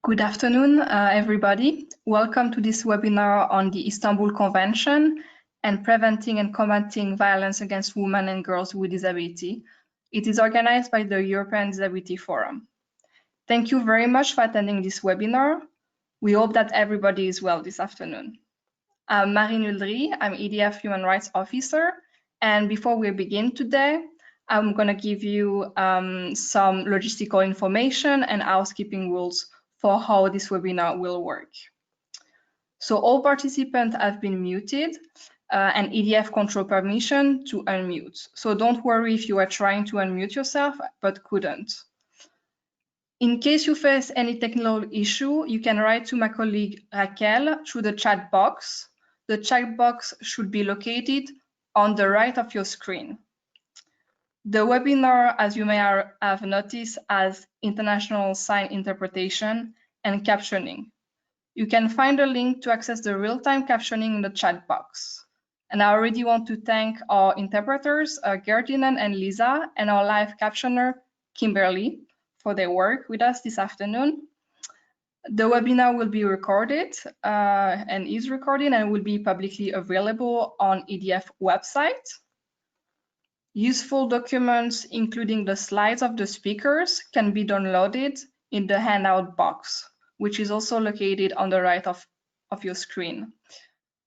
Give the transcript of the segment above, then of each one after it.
Good afternoon, everybody. Welcome to this webinar on the Istanbul Convention and preventing and combating violence against women and girls with disability. It is organized by the European Disability Forum. Thank you very much for attending this webinar. We hope that everybody is well this afternoon. I'm Marine Uldry, I'm EDF Human Rights Officer, and before we begin today, I'm going to give you some logistical information and housekeeping rules for how this webinar will work. So all participants have been muted and EDF control permission to unmute. So don't worry if you are trying to unmute yourself but couldn't. In case you face any technical issue, you can write to my colleague Raquel through the chat box. The chat box should be located on the right of your screen. The webinar, as you may have noticed, has international sign interpretation and captioning. You can find a link to access the real-time captioning in the chat box. And I already want to thank our interpreters, Gerdinen and Lisa, and our live captioner, Kimberly, for their work with us this afternoon. The webinar will be recorded and is recorded and will be publicly available on EDF website. Useful documents, including the slides of the speakers, can be downloaded in the handout box, which is also located on the right of your screen.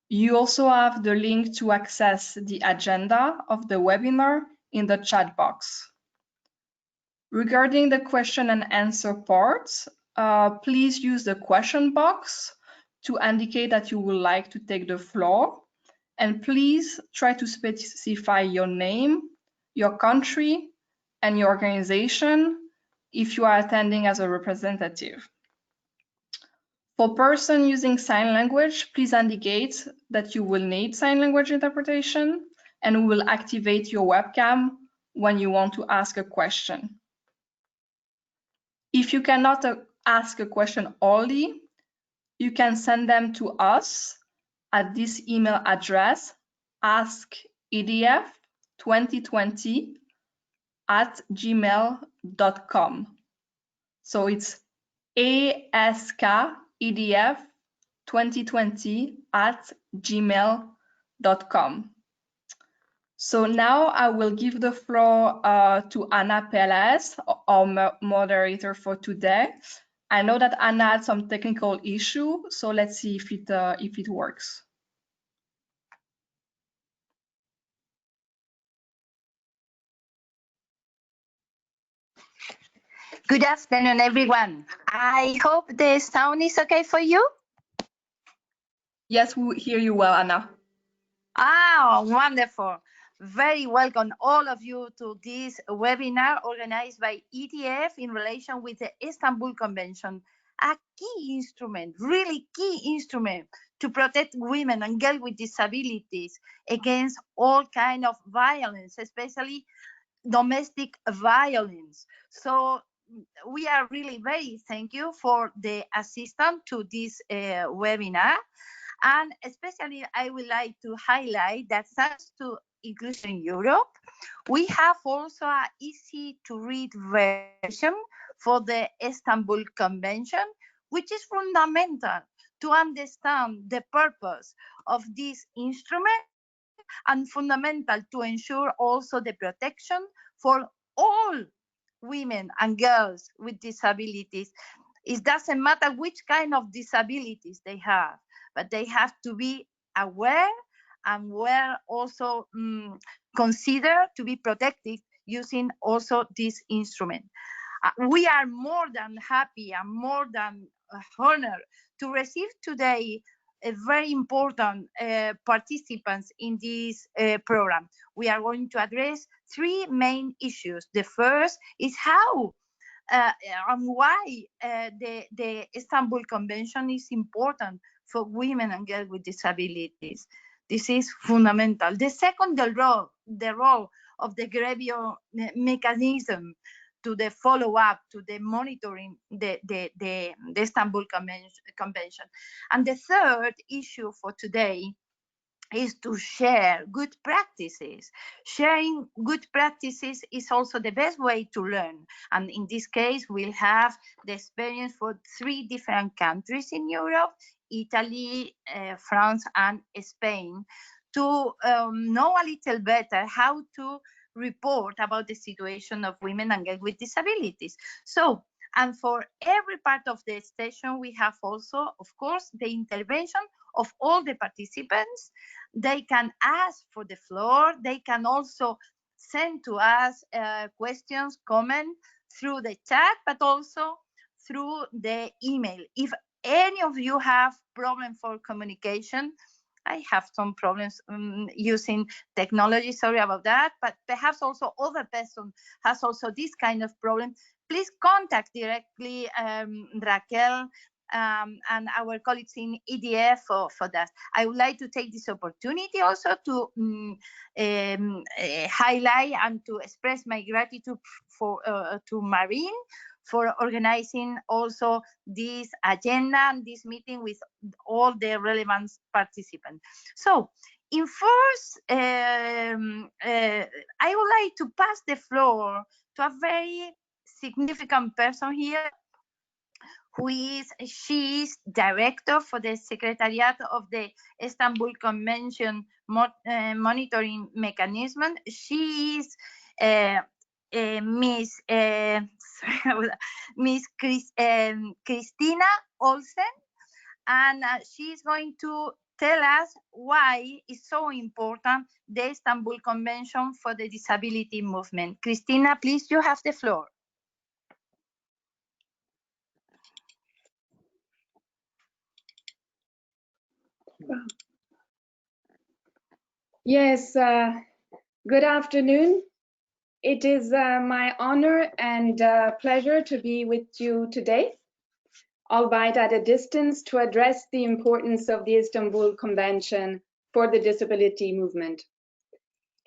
You also have the link to access the agenda of the webinar in the chat box. Regarding the question and answer part, please use the question box to indicate that you would like to take the floor, and please try to specify your name, your country, and your organization if you are attending as a representative. For person using sign language, please indicate that you will need sign language interpretation, and we will activate your webcam when you want to ask a question. If you cannot ask a question orally, you can send them to us at this email address, askedf2020@gmail.com. So it's askedf2020@gmail.com. So now I will give the floor to Anna Pelez, our moderator for today. I know that Anna had some technical issue, so let's see if it works. Good afternoon, everyone. I hope the sound is okay for you. Yes, we hear you well, Anna. Ah, wonderful. Very welcome all of you to this webinar organized by EDF in relation with the Istanbul Convention, a key instrument, really key instrument to protect women and girls with disabilities against all kinds of violence, especially domestic violence. So we are really very thank you for the assistance to this webinar. And especially I would like to highlight that thanks to Inclusion Europe, we have also an easy to read version for the Istanbul Convention, which is fundamental to understand the purpose of this instrument and fundamental to ensure also the protection for all women and girls with disabilities. It doesn't matter which kind of disabilities they have, but they have to be aware and were also considered to be protected using also this instrument. We are more than happy and more than honored to receive today a very important participants in this program. We are going to address three main issues. The first is how and why the Istanbul Convention is important for women and girls with disabilities. This is fundamental. The second, the role of the GREVIO mechanism to the follow-up, to the monitoring the Istanbul Convention. And the third issue for today is to share good practices. Sharing good practices is also the best way to learn. And in this case, we'll have the experience for 3 different countries in Europe, Italy, France, and Spain, to know a little better how to report about the situation of women and girls with disabilities. So, and for every part of the station, we have also, of course, the intervention of all the participants. They can ask for the floor. They can also send to us questions, comments through the chat, but also through the email. If any of you have problem for communication, I have some problems using technology, sorry about that, but perhaps also other person has also this kind of problem. Please contact directly Raquel and our colleagues in EDF for that. I would like to take this opportunity also to highlight and to express my gratitude for to Marine for organizing also this agenda and this meeting with all the relevant participants. So, in first, I would like to pass the floor to a very significant person here, she is director for the Secretariat of the Istanbul Convention monitoring mechanism. She is Miss Christina Olsen, and she is going to tell us why it's so important, the Istanbul Convention for the disability movement. Christina, please, you have the floor. Yes, good afternoon. It is my honor and pleasure to be with you today, albeit at a distance, to address the importance of the Istanbul Convention for the disability movement.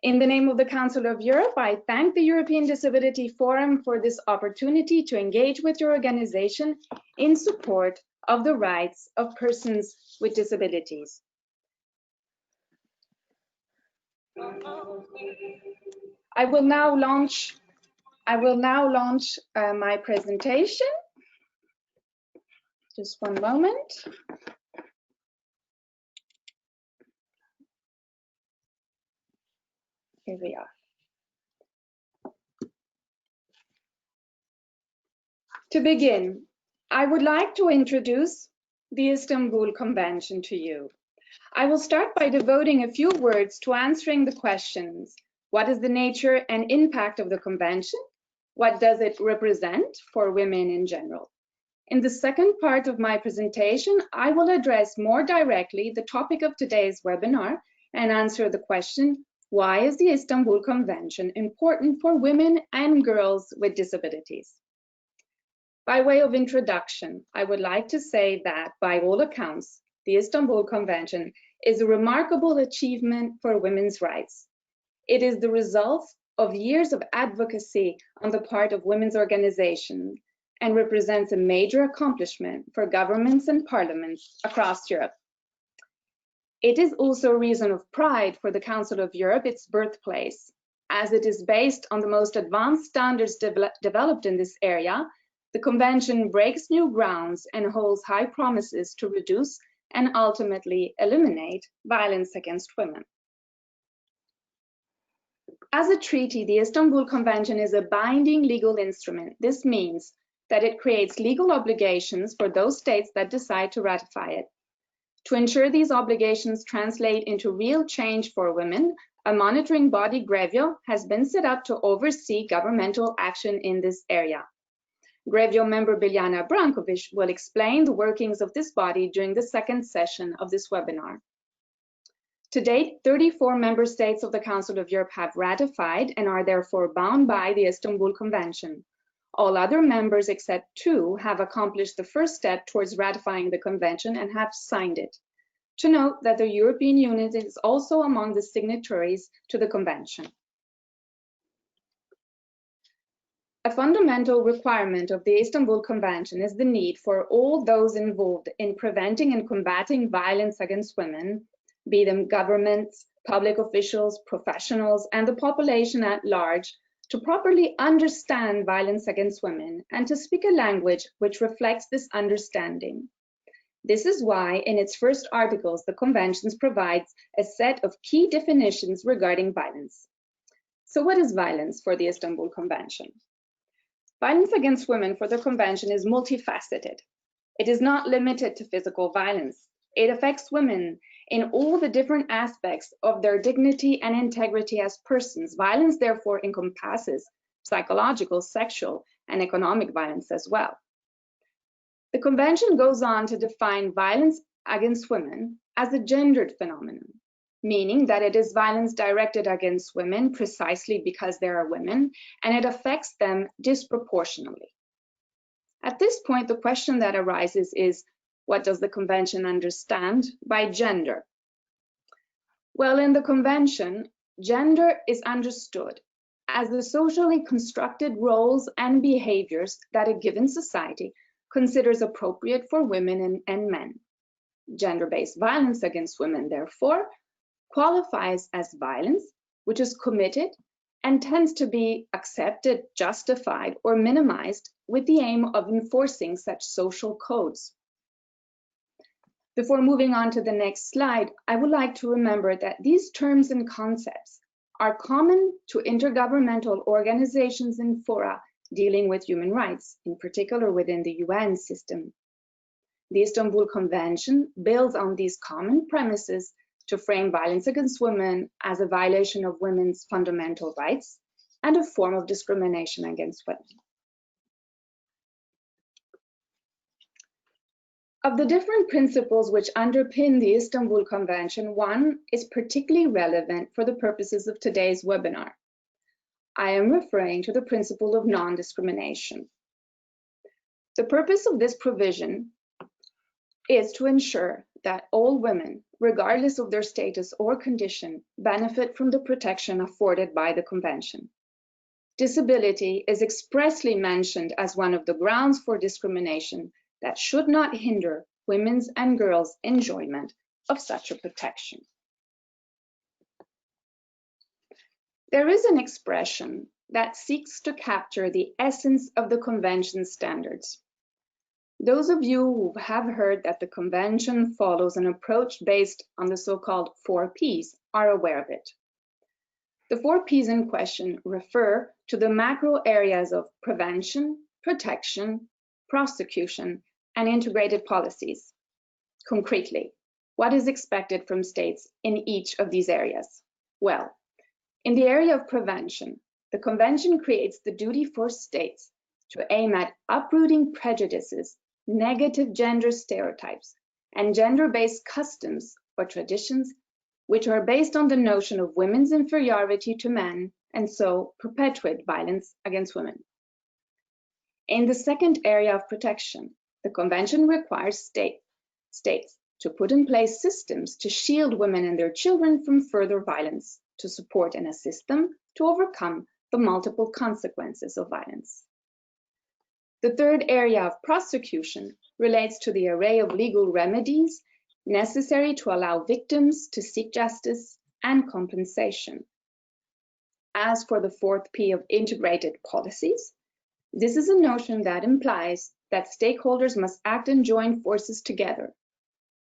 In the name of the Council of Europe, I thank the European Disability Forum for this opportunity to engage with your organization in support of the rights of persons with disabilities. I will now launch my presentation. Just one moment. Here we are. To begin, I would like to introduce the Istanbul Convention to you. I will start by devoting a few words to answering the questions: what is the nature and impact of the convention? What does it represent for women in general? In the second part of my presentation, I will address more directly the topic of today's webinar and answer the question: why is the Istanbul Convention important for women and girls with disabilities? By way of introduction, I would like to say that, by all accounts, the Istanbul Convention is a remarkable achievement for women's rights. It is the result of years of advocacy on the part of women's organizations and represents a major accomplishment for governments and parliaments across Europe. It is also a reason of pride for the Council of Europe, its birthplace, as it is based on the most advanced standards developed in this area. The Convention breaks new grounds and holds high promises to reduce and ultimately eliminate violence against women. As a treaty, the Istanbul Convention is a binding legal instrument. This means that it creates legal obligations for those states that decide to ratify it. To ensure these obligations translate into real change for women, a monitoring body, GREVIO, has been set up to oversee governmental action in this area. GREVIO member Biljana Brankovic will explain the workings of this body during the second session of this webinar. To date, 34 member states of the Council of Europe have ratified and are therefore bound by the Istanbul Convention. All other members except 2 have accomplished the first step towards ratifying the Convention and have signed it. To note that the European Union is also among the signatories to the Convention. A fundamental requirement of the Istanbul Convention is the need for all those involved in preventing and combating violence against women, be them governments, public officials, professionals, and the population at large, to properly understand violence against women and to speak a language which reflects this understanding. This is why, in its first articles, the Convention provides a set of key definitions regarding violence. So what is violence for the Istanbul Convention? Violence against women for the Convention is multifaceted. It is not limited to physical violence. It affects women in all the different aspects of their dignity and integrity as persons. Violence, therefore, encompasses psychological, sexual, and economic violence as well. The Convention goes on to define violence against women as a gendered phenomenon, meaning that it is violence directed against women precisely because they are women, and it affects them disproportionately. At this point, the question that arises is, what does the Convention understand by gender? Well, in the Convention, gender is understood as the socially constructed roles and behaviors that a given society considers appropriate for women and men. Gender-based violence against women, therefore, qualifies as violence which is committed and tends to be accepted, justified, or minimized with the aim of enforcing such social codes. Before moving on to the next slide, I would like to remember that these terms and concepts are common to intergovernmental organizations and fora dealing with human rights, in particular within the UN system. The Istanbul Convention builds on these common premises to frame violence against women as a violation of women's fundamental rights and a form of discrimination against women. Of the different principles which underpin the Istanbul Convention, one is particularly relevant for the purposes of today's webinar. I am referring to the principle of non-discrimination. The purpose of this provision is to ensure that all women, regardless of their status or condition, benefit from the protection afforded by the Convention. Disability is expressly mentioned as one of the grounds for discrimination that should not hinder women's and girls' enjoyment of such a protection. There is an expression that seeks to capture the essence of the Convention standards. Those of you who have heard that the Convention follows an approach based on the so-called 4 Ps are aware of it. The 4 Ps in question refer to the macro areas of prevention, protection, prosecution, and integrated policies. Concretely, what is expected from states in each of these areas? Well, in the area of prevention, the Convention creates the duty for states to aim at uprooting prejudices, negative gender stereotypes, and gender-based customs or traditions which are based on the notion of women's inferiority to men and so perpetuate violence against women. In the second area of protection, the Convention requires states to put in place systems to shield women and their children from further violence, to support and assist them to overcome the multiple consequences of violence. The third area of prosecution relates to the array of legal remedies necessary to allow victims to seek justice and compensation. As for the 4th P of integrated policies, this is a notion that implies that stakeholders must act and join forces together.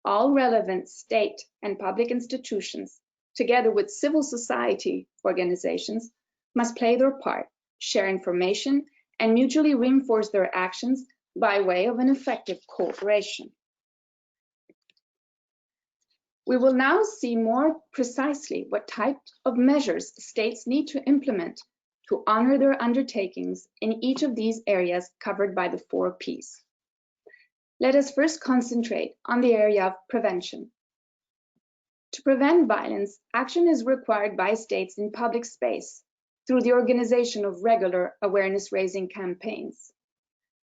All relevant state and public institutions, together with civil society organizations, must play their part, share information, and mutually reinforce their actions by way of an effective cooperation. We will now see more precisely what type of measures states need to implement to honor their undertakings in each of these areas covered by the 4 Ps. Let us first concentrate on the area of prevention. To prevent violence, action is required by states in public space through the organization of regular awareness-raising campaigns.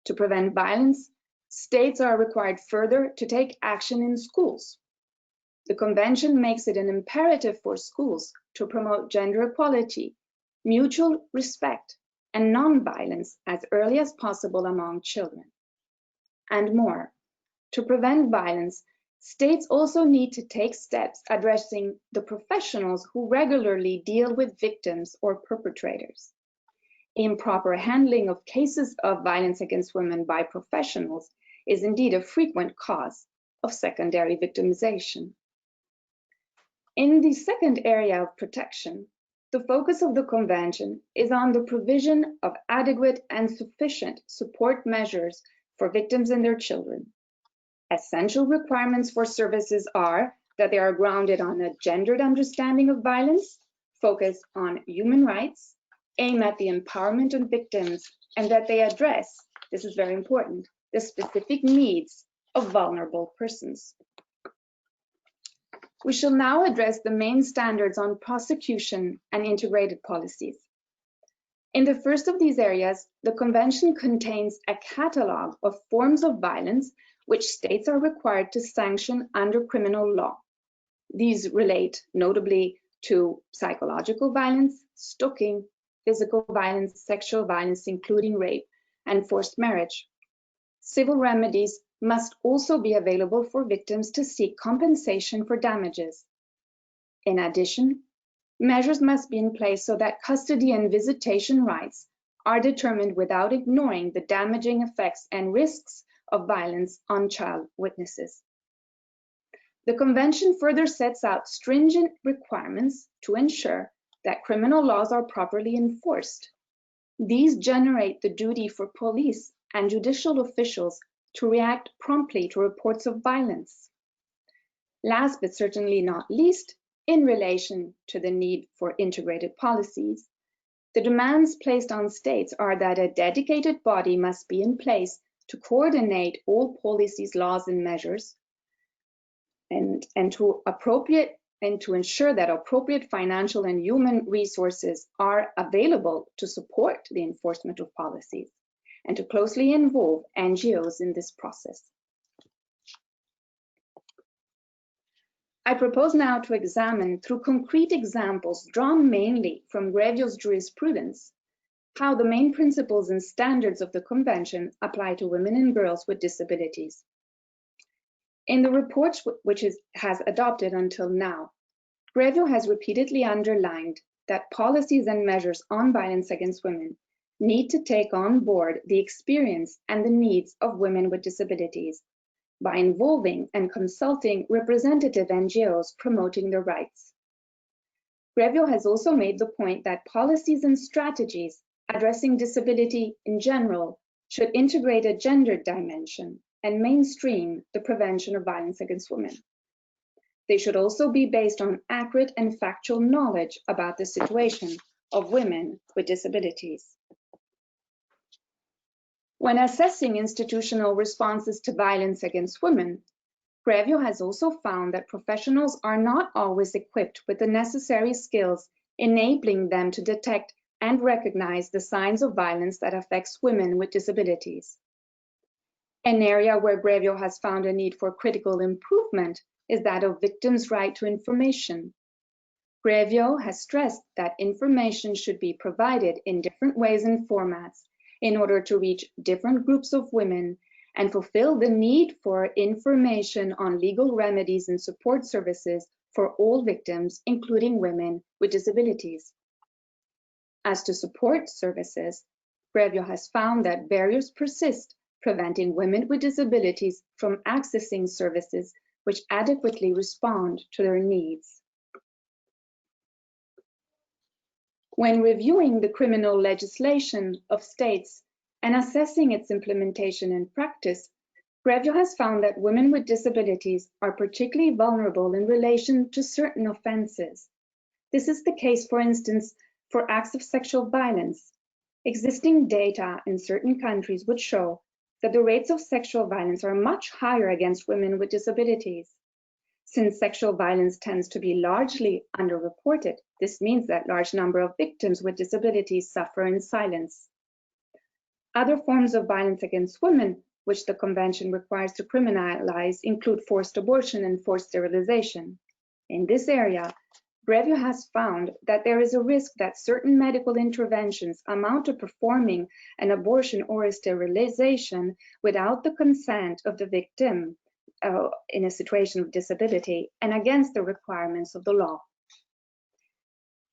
To prevent violence, states are required further to take action in schools. The Convention makes it an imperative for schools to promote gender equality, mutual respect, and non-violence as early as possible among children. And more, to prevent violence, States also need to take steps addressing the professionals who regularly deal with victims or perpetrators. Improper handling of cases of violence against women by professionals is indeed a frequent cause of secondary victimization. In the second area of protection, the focus of the Convention is on the provision of adequate and sufficient support measures for victims and their children. Essential requirements for services are that they are grounded on a gendered understanding of violence, focus on human rights, aim at the empowerment of victims, and that they address, this is very important, the specific needs of vulnerable persons. We shall now address the main standards on prosecution and integrated policies. In the first of these areas, the Convention contains a catalog of forms of violence which states are required to sanction under criminal law. These relate notably to psychological violence, stalking, physical violence, sexual violence, including rape, and forced marriage. Civil remedies must also be available for victims to seek compensation for damages. In addition, measures must be in place so that custody and visitation rights are determined without ignoring the damaging effects and risks of violence on child witnesses. The Convention further sets out stringent requirements to ensure that criminal laws are properly enforced. These generate the duty for police and judicial officials to react promptly to reports of violence. Last but certainly not least, in relation to the need for integrated policies, the demands placed on states are that a dedicated body must be in place to coordinate all policies, laws, and measures, and to ensure that appropriate financial and human resources are available to support the enforcement of policies, and to closely involve NGOs in this process. I propose now to examine, through concrete examples drawn mainly from GREVIO's jurisprudence, how the main principles and standards of the Convention apply to women and girls with disabilities. In the reports which it has adopted until now, GREVIO has repeatedly underlined that policies and measures on violence against women need to take on board the experience and the needs of women with disabilities by involving and consulting representative NGOs promoting their rights. GREVIO has also made the point that policies and strategies addressing disability in general should integrate a gender dimension and mainstream the prevention of violence against women. They should also be based on accurate and factual knowledge about the situation of women with disabilities. When assessing institutional responses to violence against women, GREVIO has also found that professionals are not always equipped with the necessary skills enabling them to detect and recognize the signs of violence that affects women with disabilities. An area where GREVIO has found a need for critical improvement is that of victims' right to information. GREVIO has stressed that information should be provided in different ways and formats in order to reach different groups of women and fulfill the need for information on legal remedies and support services for all victims, including women with disabilities. As to support services, GREVIO has found that barriers persist, preventing women with disabilities from accessing services which adequately respond to their needs. When reviewing the criminal legislation of states and assessing its implementation in practice, GREVIO has found that women with disabilities are particularly vulnerable in relation to certain offenses. This is the case, for instance, for acts of sexual violence. Existing data in certain countries would show that the rates of sexual violence are much higher against women with disabilities. Since sexual violence tends to be largely underreported, this means that a large number of victims with disabilities suffer in silence. Other forms of violence against women, which the Convention requires to criminalize, include forced abortion and forced sterilization. In this area, GREVIO has found that there is a risk that certain medical interventions amount to performing an abortion or a sterilization without the consent of the victim, in a situation of disability and against the requirements of the law.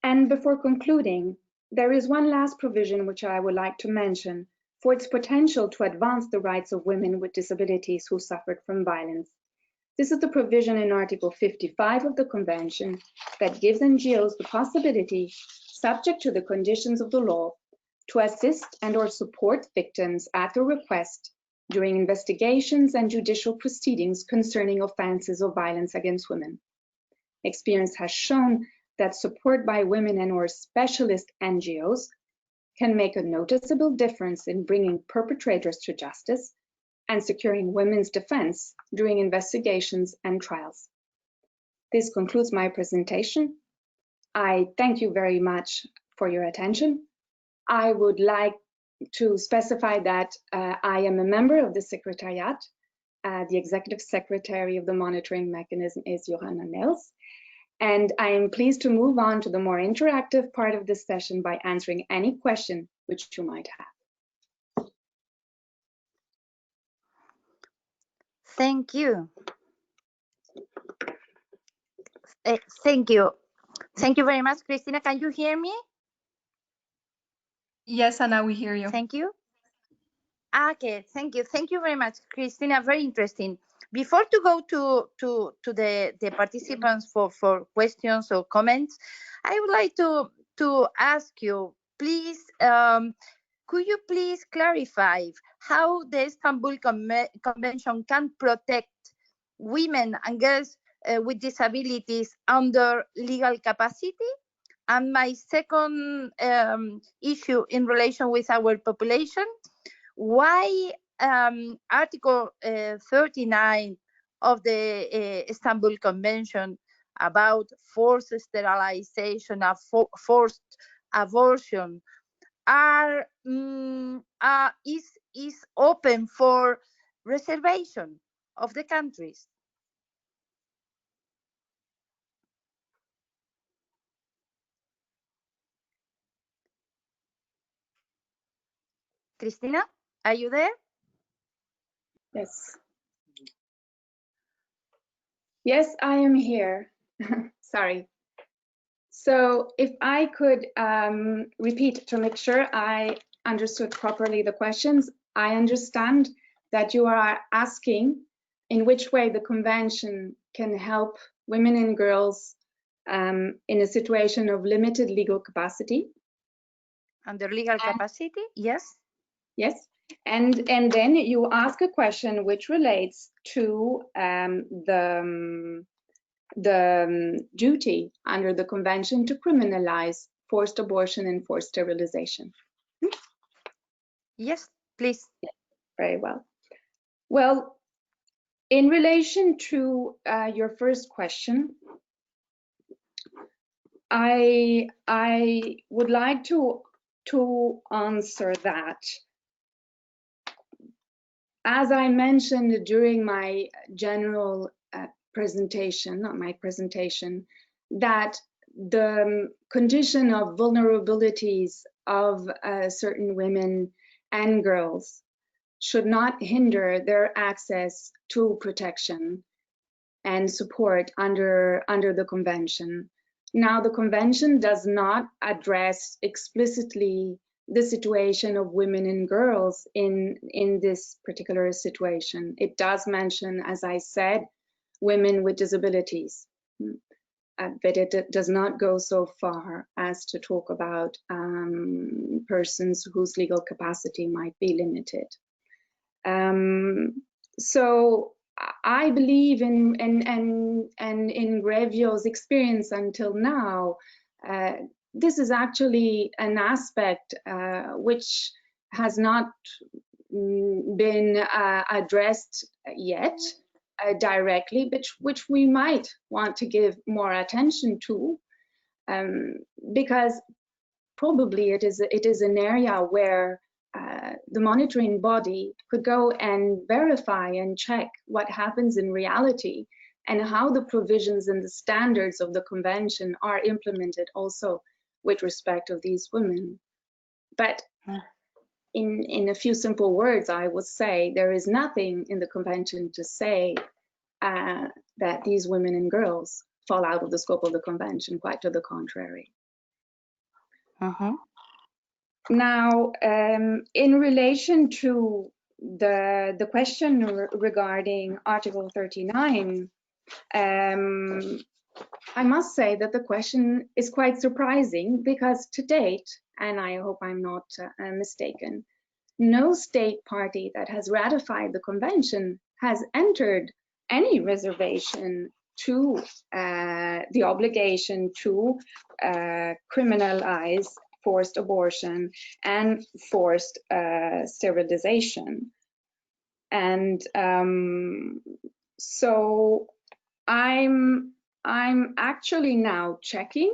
And before concluding, there is one last provision which I would like to mention for its potential to advance the rights of women with disabilities who suffered from violence. This is the provision in Article 55 of the Convention that gives NGOs the possibility, subject to the conditions of the law, to assist and/or support victims at their request during investigations and judicial proceedings concerning offenses of violence against women. Experience has shown that support by women and/or specialist NGOs can make a noticeable difference in bringing perpetrators to justice and securing women's defense during investigations and trials. This concludes my presentation. I thank you very much for your attention. I would like to specify that I am a member of the Secretariat. The Executive Secretary of the monitoring mechanism is Johanna Nels. And I am pleased to move on to the more interactive part of this session by answering any question which you might have. Thank you. Thank you. Thank you very much, Christina. Can you hear me? Yes, Anna, we hear you. Thank you. Okay, thank you. Thank you very much, Christina. Very interesting. Before to go to the participants for questions or comments, I would like to ask you, please, could you please clarify how the Istanbul Convention can protect women and girls with disabilities under legal capacity? And my second issue in relation with our population, why Article 39 of the Istanbul Convention about forced sterilization and forced abortion is open for reservation of the countries? Christina, are you there? Yes. Yes, I am here. Sorry. So if I could repeat to make sure I understood properly the questions. I understand that you are asking in which way the convention can help women and girls in a situation of limited legal capacity. Under legal capacity, yes. Yes. And then you ask a question which relates to the duty under the convention to criminalize forced abortion and forced sterilization. Yes, please. Very well. Well, in relation to your first question, I would like to answer that. As I mentioned during my general presentation, not my presentation, that the condition of vulnerabilities of certain women and girls should not hinder their access to protection and support under the convention. Now, the convention does not address explicitly the situation of women and girls in this particular situation. It does mention, as I said, women with disabilities, but it does not go so far as to talk about persons whose legal capacity might be limited. So I believe in GREVIO's experience until now, this is actually an aspect which has not been addressed yet directly, but which we might want to give more attention to, because probably it is an area where the monitoring body could go and verify and check what happens in reality and how the provisions and the standards of the convention are implemented also with respect of these women. But in a few simple words, I would say there is nothing in the convention to say that these women and girls fall out of the scope of the convention, quite to the contrary. Now, in relation to the question regarding Article 39, I must say that the question is quite surprising because to date, and I hope I'm not mistaken, no state party that has ratified the convention has entered any reservation to the obligation to criminalize forced abortion and forced sterilization. And so I'm actually now checking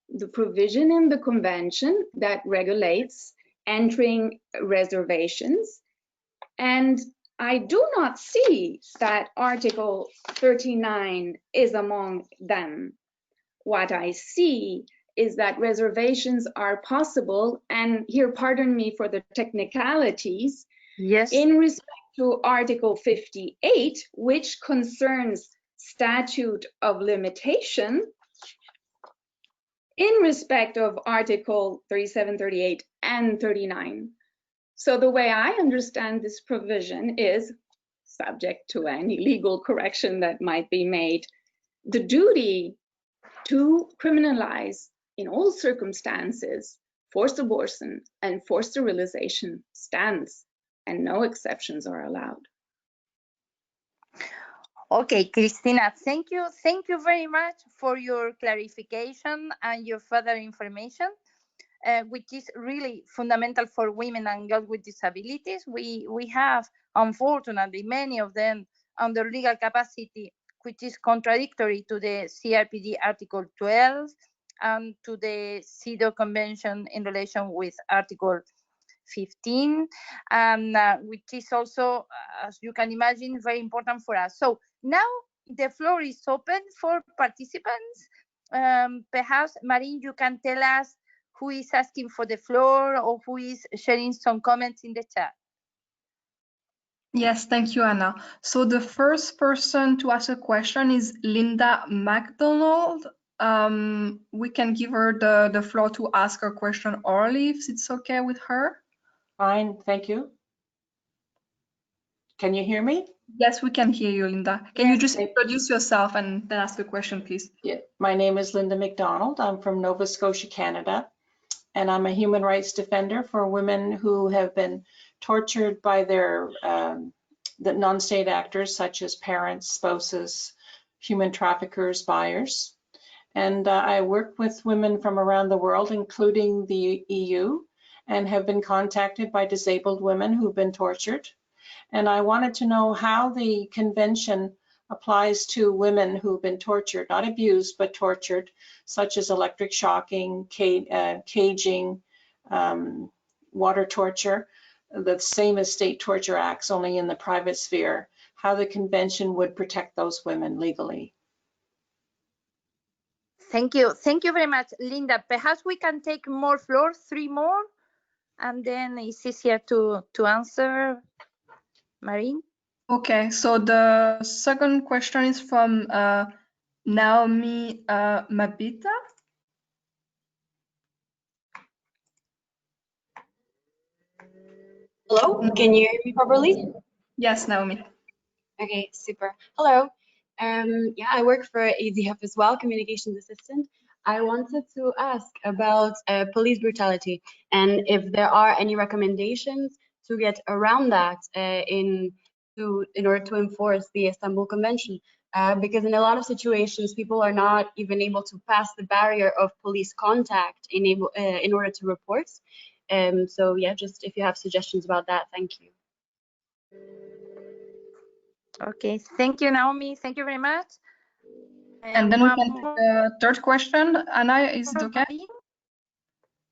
the provision in the convention that regulates entering reservations, and I do not see that Article 39 is among them. What I see is that reservations are possible, and here pardon me for the technicalities, yes, in respect to Article 58, which concerns statute of limitation, in respect of Article 37, 38, and 39. So the way I understand this provision is, subject to any legal correction that might be made, the duty to criminalize in all circumstances forced abortion and forced sterilization stands, and no exceptions are allowed. Okay, Christina, thank you. Thank you very much for your clarification and your further information, which is really fundamental for women and girls with disabilities. We have, unfortunately, many of them under legal capacity, which is contradictory to the CRPD Article 12 and to the CEDAW Convention in relation with Article 15, and which is also, as you can imagine, very important for us. So now the floor is open for participants. Perhaps, Marine, you can tell us who is asking for the floor or who is sharing some comments in the chat. Yes, thank you, Anna. So the first person to ask a question is Linda McDonald. We can give her the floor to ask her question orally, if it's okay with her. Fine, thank you. Can you hear me? Yes, we can hear you, Linda. Can Yes. you just introduce yourself and then ask the question, please? Yeah, my name is Linda McDonald. I'm from Nova Scotia, Canada, and I'm a human rights defender for women who have been tortured by their the non-state actors, such as parents, spouses, human traffickers, buyers. And I work with women from around the world, including the EU, and have been contacted by disabled women who've been tortured. And I wanted to know how the convention applies to women who've been tortured, not abused, but tortured, such as electric shocking, caging, water torture, the same as state torture acts, only in the private sphere, how the convention would protect those women legally. Thank you. Thank you very much, Linda. Perhaps we can take more floors, 3 more, and then it's easier to answer. Marine? Okay, so the second question is from Naomi Mabita. Hello, can you hear me properly? Yes, Naomi. Okay, super. Hello. Yeah, I work for ADF as well, communications assistant. I wanted to ask about police brutality and if there are any recommendations to get around that in order to enforce the Istanbul Convention. Because in a lot of situations, people are not even able to pass the barrier of police contact in order to report. So yeah, just if you have suggestions about that, thank you. Okay, thank you, Naomi. Thank you very much. And then we can take the third question. Anna, is it okay?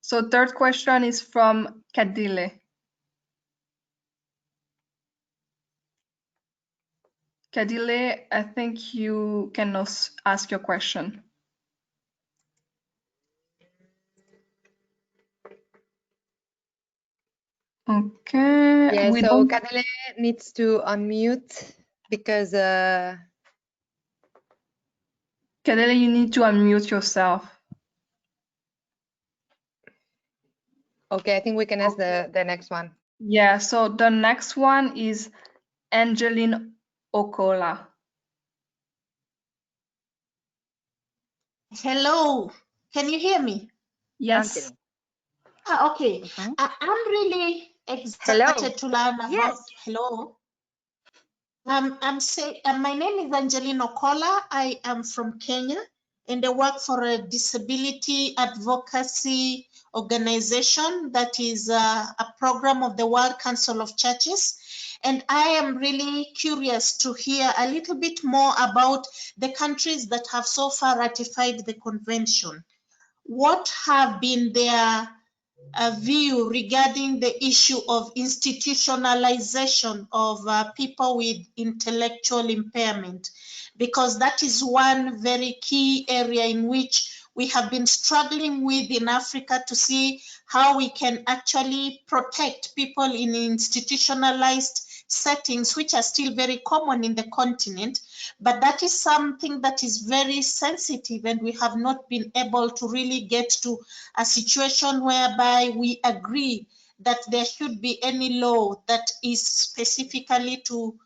So third question is from Deeley. Deeley, I think you can ask your question. Okay. Yeah, so Deeley needs to unmute because Kadele, you need to unmute yourself. Okay, I think we can ask the next one. Yeah, so the next one is Angelina Cola. Hello, can you hear me? Yes. Angelina. Okay. Mhm. I'm really Hello. excited to learn about. Yes. Hello. My name is Angelina Cola. I am from Kenya, and I work for a disability advocacy organization that is a program of the World Council of Churches. And I am really curious to hear a little bit more about the countries that have so far ratified the convention. What have been their view regarding the issue of institutionalization of people with intellectual impairment? Because that is one very key area in which we have been struggling with in Africa to see how we can actually protect people in institutionalized settings, which are still very common in the continent. But that is something that is very sensitive, and we have not been able to really get to a situation whereby we agree that there should be any law that is specifically to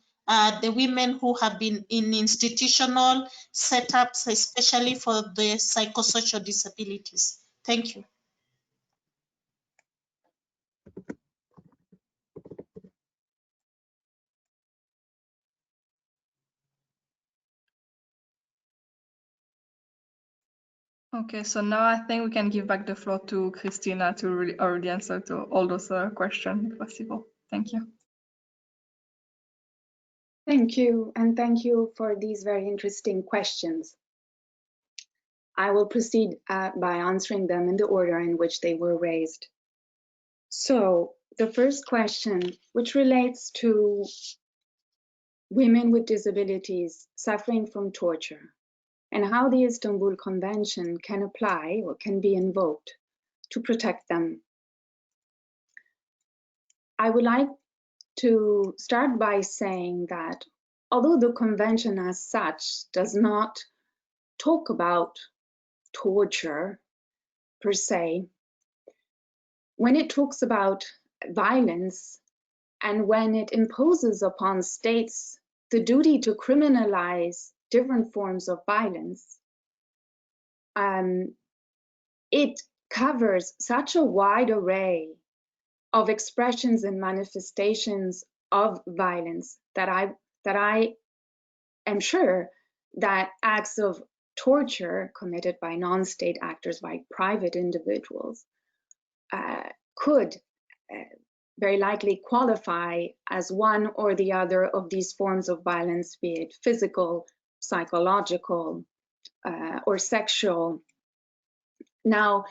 the women who have been in institutional setups, especially for the psychosocial disabilities. Thank you. Okay, so now I think we can give back the floor to Christina to really already answer to all those questions if possible. Thank you. Thank you, and thank you for these very interesting questions. I will proceed by answering them in the order in which they were raised. So, the first question, which relates to women with disabilities suffering from torture, and how the Istanbul Convention can apply or can be invoked to protect them. I would like to start by saying that although the convention as such does not talk about torture per se, when it talks about violence and when it imposes upon states the duty to criminalize different forms of violence, it covers such a wide array of expressions and manifestations of violence that I am sure that acts of torture committed by non-state actors, by private individuals, could very likely qualify as one or the other of these forms of violence, be it physical, psychological, or sexual. Now,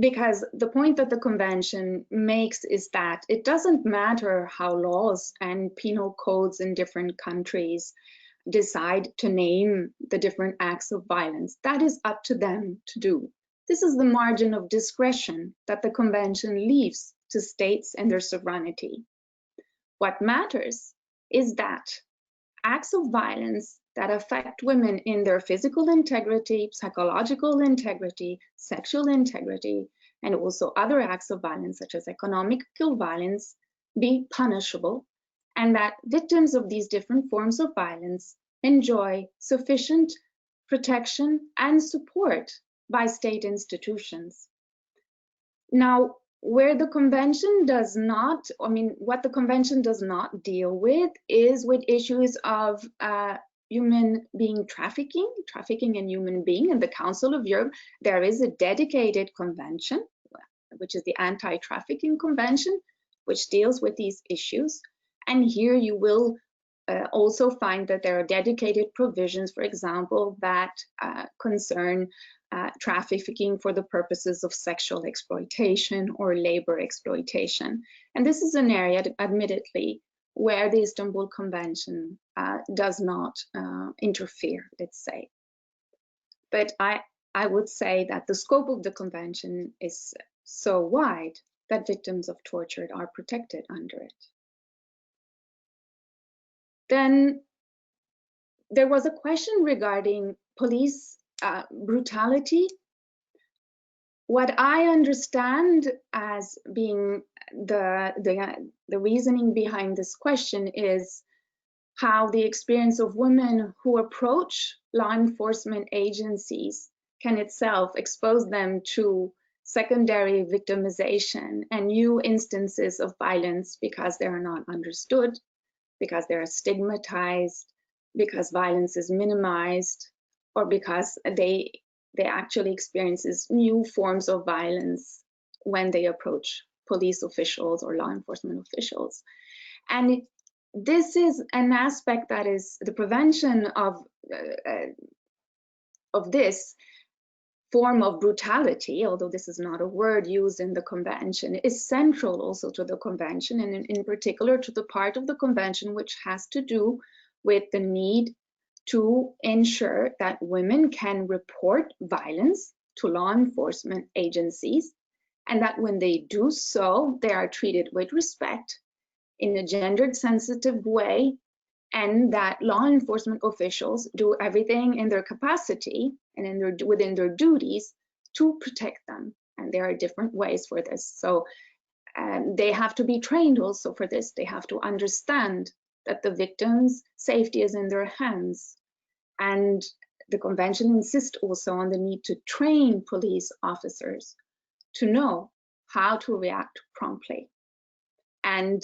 because the point that the convention makes is that it doesn't matter how laws and penal codes in different countries decide to name the different acts of violence. That is up to them to do. This is the margin of discretion that the convention leaves to states and their sovereignty. What matters is that acts of violence that affect women in their physical integrity, psychological integrity, sexual integrity, and also other acts of violence such as economical violence be punishable, and that victims of these different forms of violence enjoy sufficient protection and support by state institutions. Now, where the convention does not, what the convention does not deal with is with issues of human being trafficking in human being. In the Council of Europe, there is a dedicated convention, which is the Anti-Trafficking Convention, which deals with these issues. And here you will also find that there are dedicated provisions, for example, that concern trafficking for the purposes of sexual exploitation or labor exploitation. And this is an area, admittedly, where the Istanbul Convention does not interfere, let's say. But I would say that the scope of the convention is so wide that victims of torture are protected under it. Then there was a question regarding police brutality. What I understand as being the reasoning behind this question is how the experience of women who approach law enforcement agencies can itself expose them to secondary victimization and new instances of violence because they are not understood, because they are stigmatized, because violence is minimized, or because they actually experience new forms of violence when they approach police officials or law enforcement officials. And this is an aspect that is the prevention of this form of brutality, although this is not a word used in the convention, is central also to the convention, and in particular to the part of the convention which has to do with the need to ensure that women can report violence to law enforcement agencies, and that when they do so, they are treated with respect in a gendered sensitive way, and that law enforcement officials do everything in their capacity and within their duties to protect them. And there are different ways for this. So they have to be trained also for this. They have to understand that the victim's safety is in their hands. And the convention insists also on the need to train police officers to know how to react promptly. And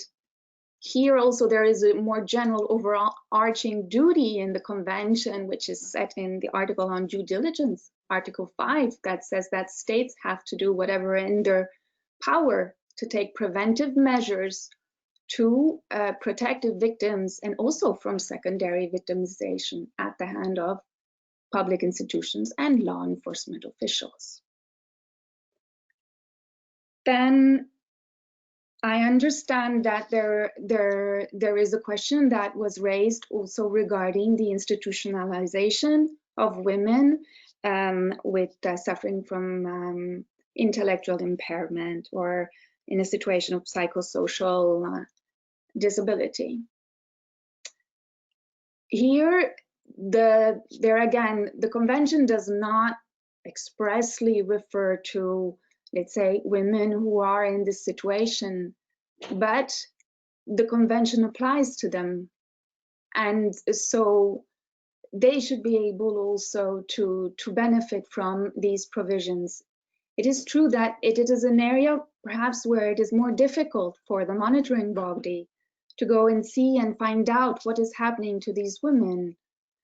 here also there is a more general overarching duty in the convention, which is set in the article on due diligence, Article 5, that says that states have to do whatever in their power to take preventive measures to protect the victims and also from secondary victimization at the hand of public institutions and law enforcement officials. Then I understand that there is a question that was raised also regarding the institutionalization of women with suffering from intellectual impairment or in a situation of psychosocial disability. Here, there again, the convention does not expressly refer to, let's say, women who are in this situation, but the convention applies to them. And so they should be able also to benefit from these provisions. It is true that it is an area perhaps where it is more difficult for the monitoring body to go and see and find out what is happening to these women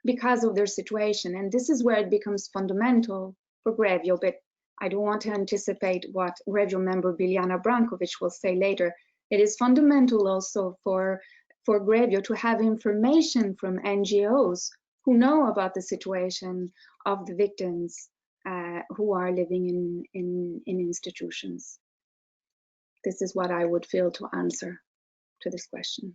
because of their situation. And this is where it becomes fundamental for GREVIO, but I don't want to anticipate what GREVIO member Biljana Brankovic will say later. It is fundamental also for GREVIO to have information from NGOs who know about the situation of the victims who are living in institutions. This is what I would feel to answer to this question.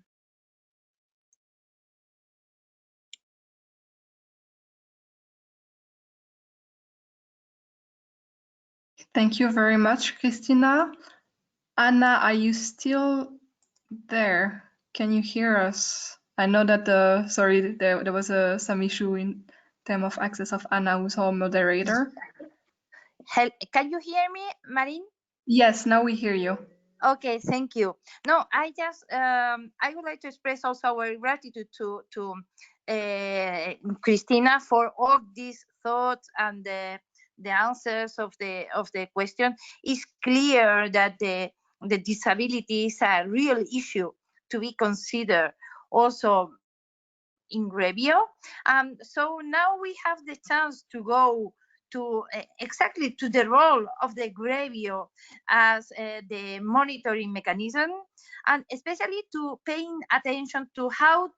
Thank you very much, Christina. Anna, are you still there? Can you hear us? I know that there was some issue in terms of access of Anna, who's our moderator. Can you hear me, Marin? Yes, now we hear you. Okay, thank you. No, I just I would like to express also our gratitude to Christina for all these thoughts and the answers of the question. It's clear that the disability is a real issue to be considered also in GREVIO. So now we have the chance to go to exactly to the role of the GREVIO as the monitoring mechanism, and especially to paying attention to how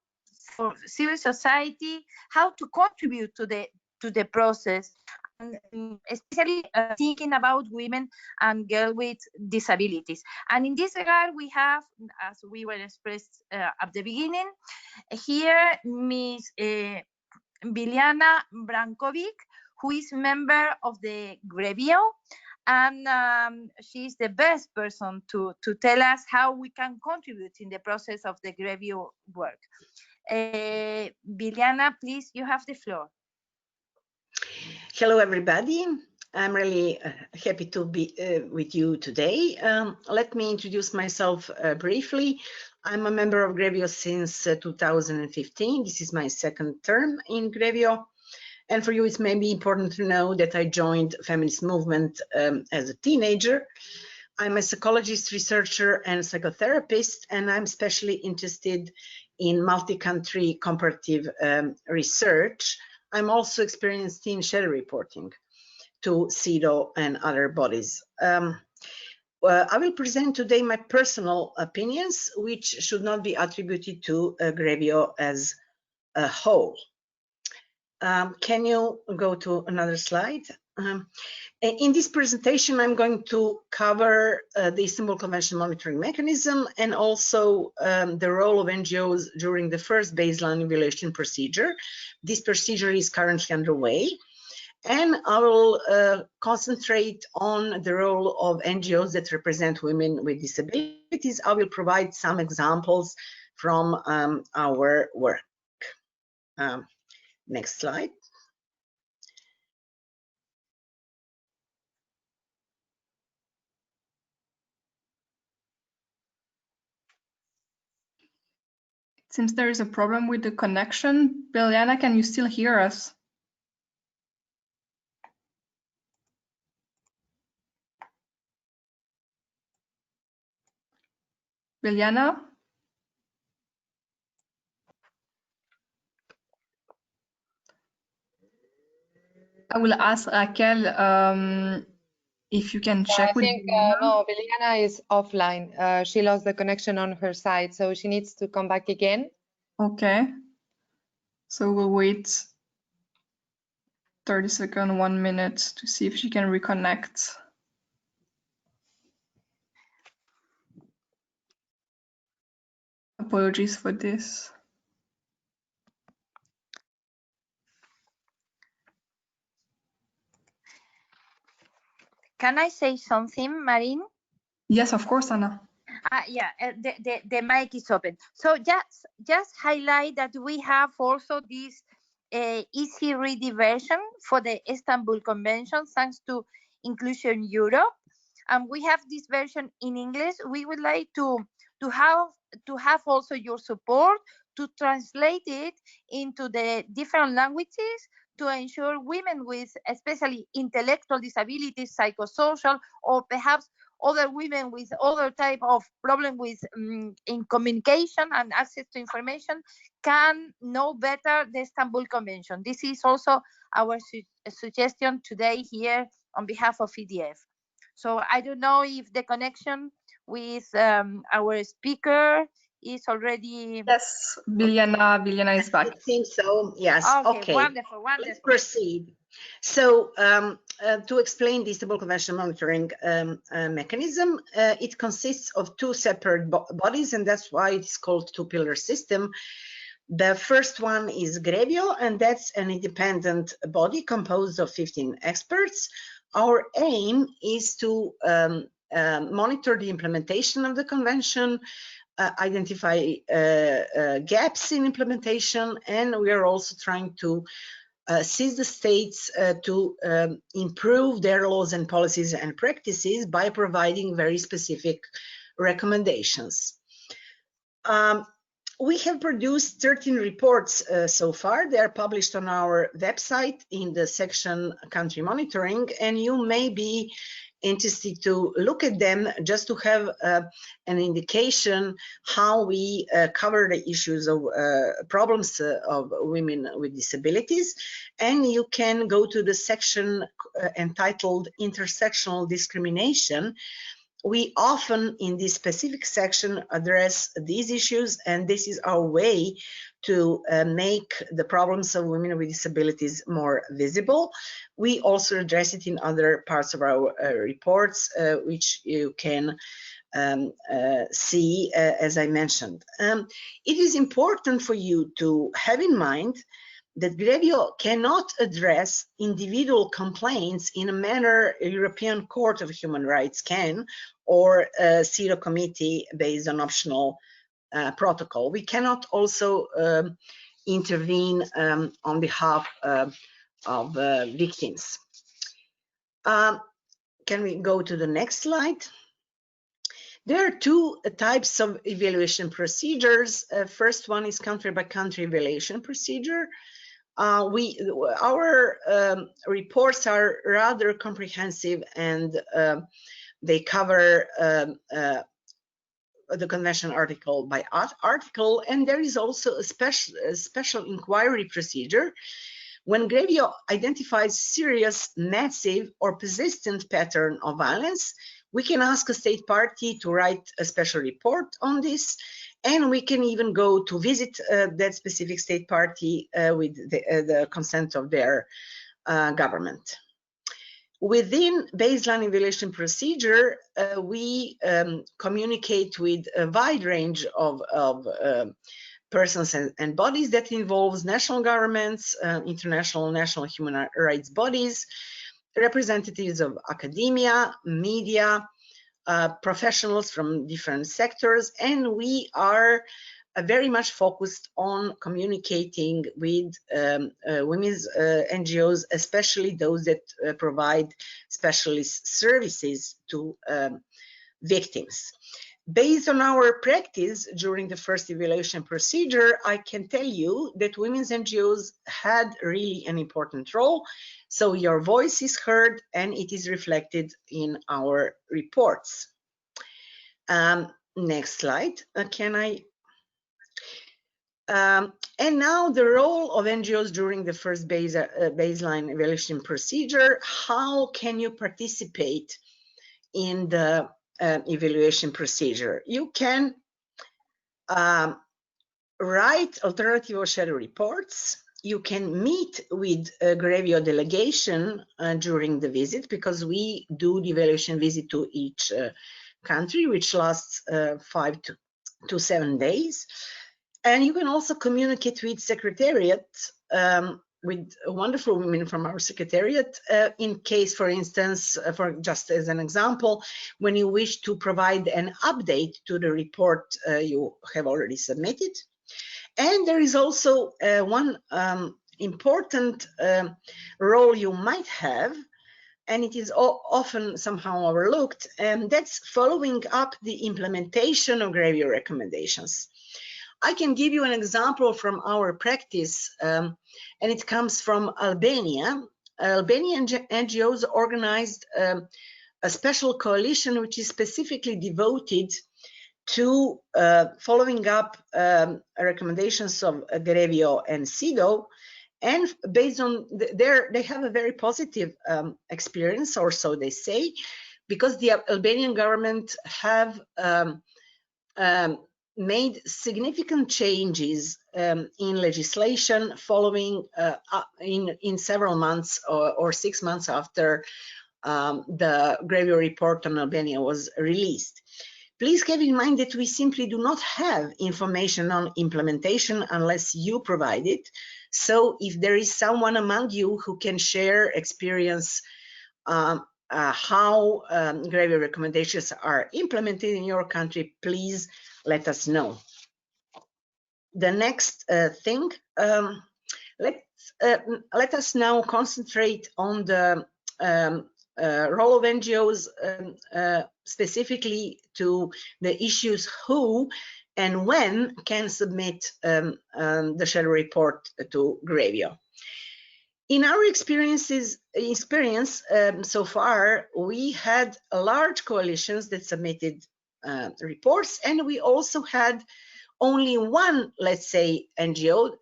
for civil society, how to contribute to the process, and especially thinking about women and girls with disabilities. And in this regard, we have, as we were expressed at the beginning, here Ms. Biljana Brankovic, who is member of the GREVIO, and she's the best person to tell us how we can contribute in the process of the GREVIO work. Biljana, please, you have the floor. Hello, everybody. I'm really happy to be with you today. Let me introduce myself briefly. I'm a member of GREVIO since 2015. This is my second term in GREVIO. And for you, it's maybe important to know that I joined feminist movement as a teenager. I'm a psychologist, researcher, and psychotherapist, and I'm especially interested in multi-country comparative research. I'm also experienced in shadow reporting to CEDAW and other bodies. I will present today my personal opinions, which should not be attributed to GREVIO as a whole. Can you go to another slide? In this presentation, I'm going to cover the Istanbul Convention monitoring mechanism and also the role of NGOs during the first baseline evaluation procedure. This procedure is currently underway, and I will concentrate on the role of NGOs that represent women with disabilities. I will provide some examples from our work. Next slide. Seems there is a problem with the connection. Biljana, can you still hear us? Biljana? I will ask Raquel if you can check with Biljana. No, Biljana is offline. She lost the connection on her side, so she needs to come back again. Okay. So we'll wait 30 seconds, 1 minute to see if she can reconnect. Apologies for this. Can I say something, Marine? Yes, of course, Anna. Yeah, the mic is open. So just highlight that we have also this easy read version for the Istanbul Convention, thanks to Inclusion Europe, and we have this version in English. We would like to have also your support to translate it into the different languages to ensure women with especially intellectual disabilities, psychosocial, or perhaps other women with other type of problem with in communication and access to information can know better the Istanbul Convention. This is also our suggestion today here on behalf of EDF. So I don't know if the connection with our speaker is already. Yes, Biljana is back. It seems so, yes. Okay. Wonderful. Let's proceed. So to explain the Istanbul Convention monitoring mechanism, it consists of two separate bodies, and that's why it's called two-pillar system. The first one is GREVIO, and that's an independent body composed of 15 experts. Our aim is to monitor the implementation of the convention, identify gaps in implementation, and we are also trying to assist the states to improve their laws and policies and practices by providing very specific recommendations. We have produced 13 reports so far. They are published on our website in the section Country Monitoring, and you may be interested to look at them just to have an indication how we cover the issues of problems of women with disabilities. And you can go to the section entitled Intersectional Discrimination. We often in this specific section address these issues, and this is our way to make the problems of women with disabilities more visible. We also address it in other parts of our reports, which you can see, as I mentioned. It is important for you to have in mind that GREVIO cannot address individual complaints in a manner a European Court of Human Rights can, or a CEDAW committee based on optional protocol. We cannot also intervene on behalf victims. Can we go to the next slide? There are two types of evaluation procedures. First one is country by country evaluation procedure. Our reports are rather comprehensive, and they cover the convention article by article, and there is also a special inquiry procedure. When GREVIO identifies serious, massive, or persistent pattern of violence, we can ask a state party to write a special report on this, and we can even go to visit that specific state party with the consent of their government. Within baseline evaluation procedure, we communicate with a wide range of persons and bodies that involves national governments, international, national human rights bodies, representatives of academia, media, professionals from different sectors, and we are very much focused on communicating with women's NGOs, especially those that provide specialist services to victims. Based on our practice during the first evaluation procedure, I can tell you that women's NGOs had really an important role. So your voice is heard and it is reflected in our reports. Next slide. And now the role of NGOs during the first baseline evaluation procedure. How can you participate in the evaluation procedure? You can write alternative or shadow reports. You can meet with a GREVIO delegation during the visit, because we do the evaluation visit to each country, which lasts 5 to 7 days. And you can also communicate with Secretariat, with wonderful women from our Secretariat, in case, for instance, for just as an example, when you wish to provide an update to the report you have already submitted. And there is also one important role you might have, and it is often somehow overlooked, and that's following up the implementation of GREVIO recommendations. I can give you an example from our practice, and it comes from Albania. Albanian NGOs organized a special coalition which is specifically devoted to following up recommendations of GREVIO and CEDAW, and based on they have a very positive experience, or so they say, because the Albanian government have made significant changes in legislation following in several months or 6 months after the GREVIO report on Albania was released. Please have in mind that we simply do not have information on implementation unless you provide it. So if there is someone among you who can share experience how GREVIO recommendations are implemented in your country, please let us know. The next thing, let us now concentrate on the role of NGOs, specifically to the issues who and when can submit the shadow report to GREVIO. In our experience so far, we had large coalitions that submitted reports, and we also had only one, let's say, NGO.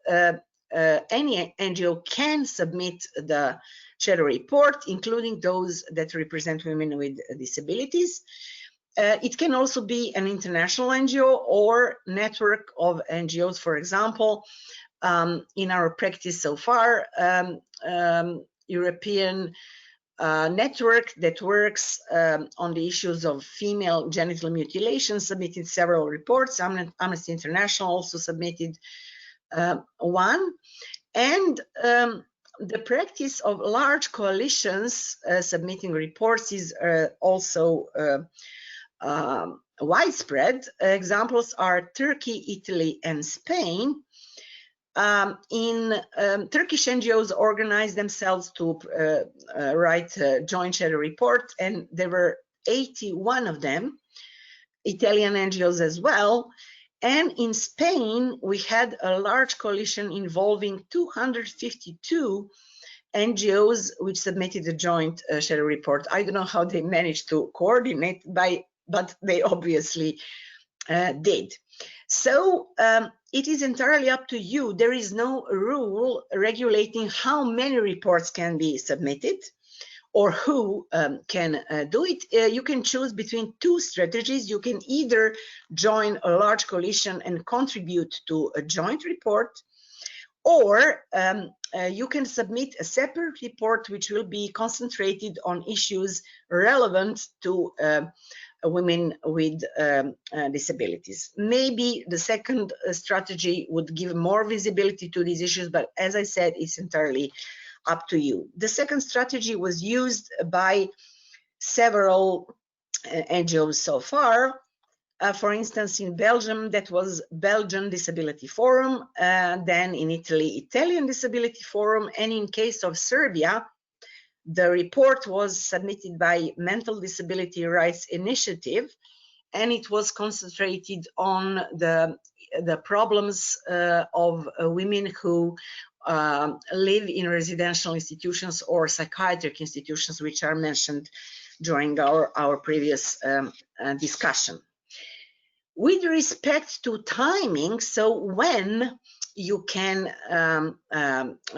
Any NGO can submit the shadow report, including those that represent women with disabilities. It can also be an international NGO or network of NGOs. For example, in our practice so far, European network that works on the issues of female genital mutilation submitted several reports. Amnesty International also submitted one. And the practice of large coalitions submitting reports is also widespread. Examples are Turkey, Italy, and Spain. Turkish NGOs organized themselves to write a joint shadow report, and there were 81 of them, Italian NGOs as well. And in Spain, we had a large coalition involving 252 NGOs which submitted a joint shadow report. I don't know how they managed to coordinate, but they obviously did. So it is entirely up to you. There is no rule regulating how many reports can be submitted or who can do it. You can choose between two strategies. You can either join a large coalition and contribute to a joint report, or you can submit a separate report which will be concentrated on issues relevant to women with disabilities. Maybe the second strategy would give more visibility to these issues, but as I said, it's entirely up to you. The second strategy was used by several NGOs so far. For instance, in Belgium, that was Belgian Disability Forum, then in Italy, Italian Disability Forum, and in case of Serbia, the report was submitted by Mental Disability Rights Initiative, and it was concentrated on the problems of women who live in residential institutions or psychiatric institutions, which are mentioned during our previous discussion. With respect to timing, so when you can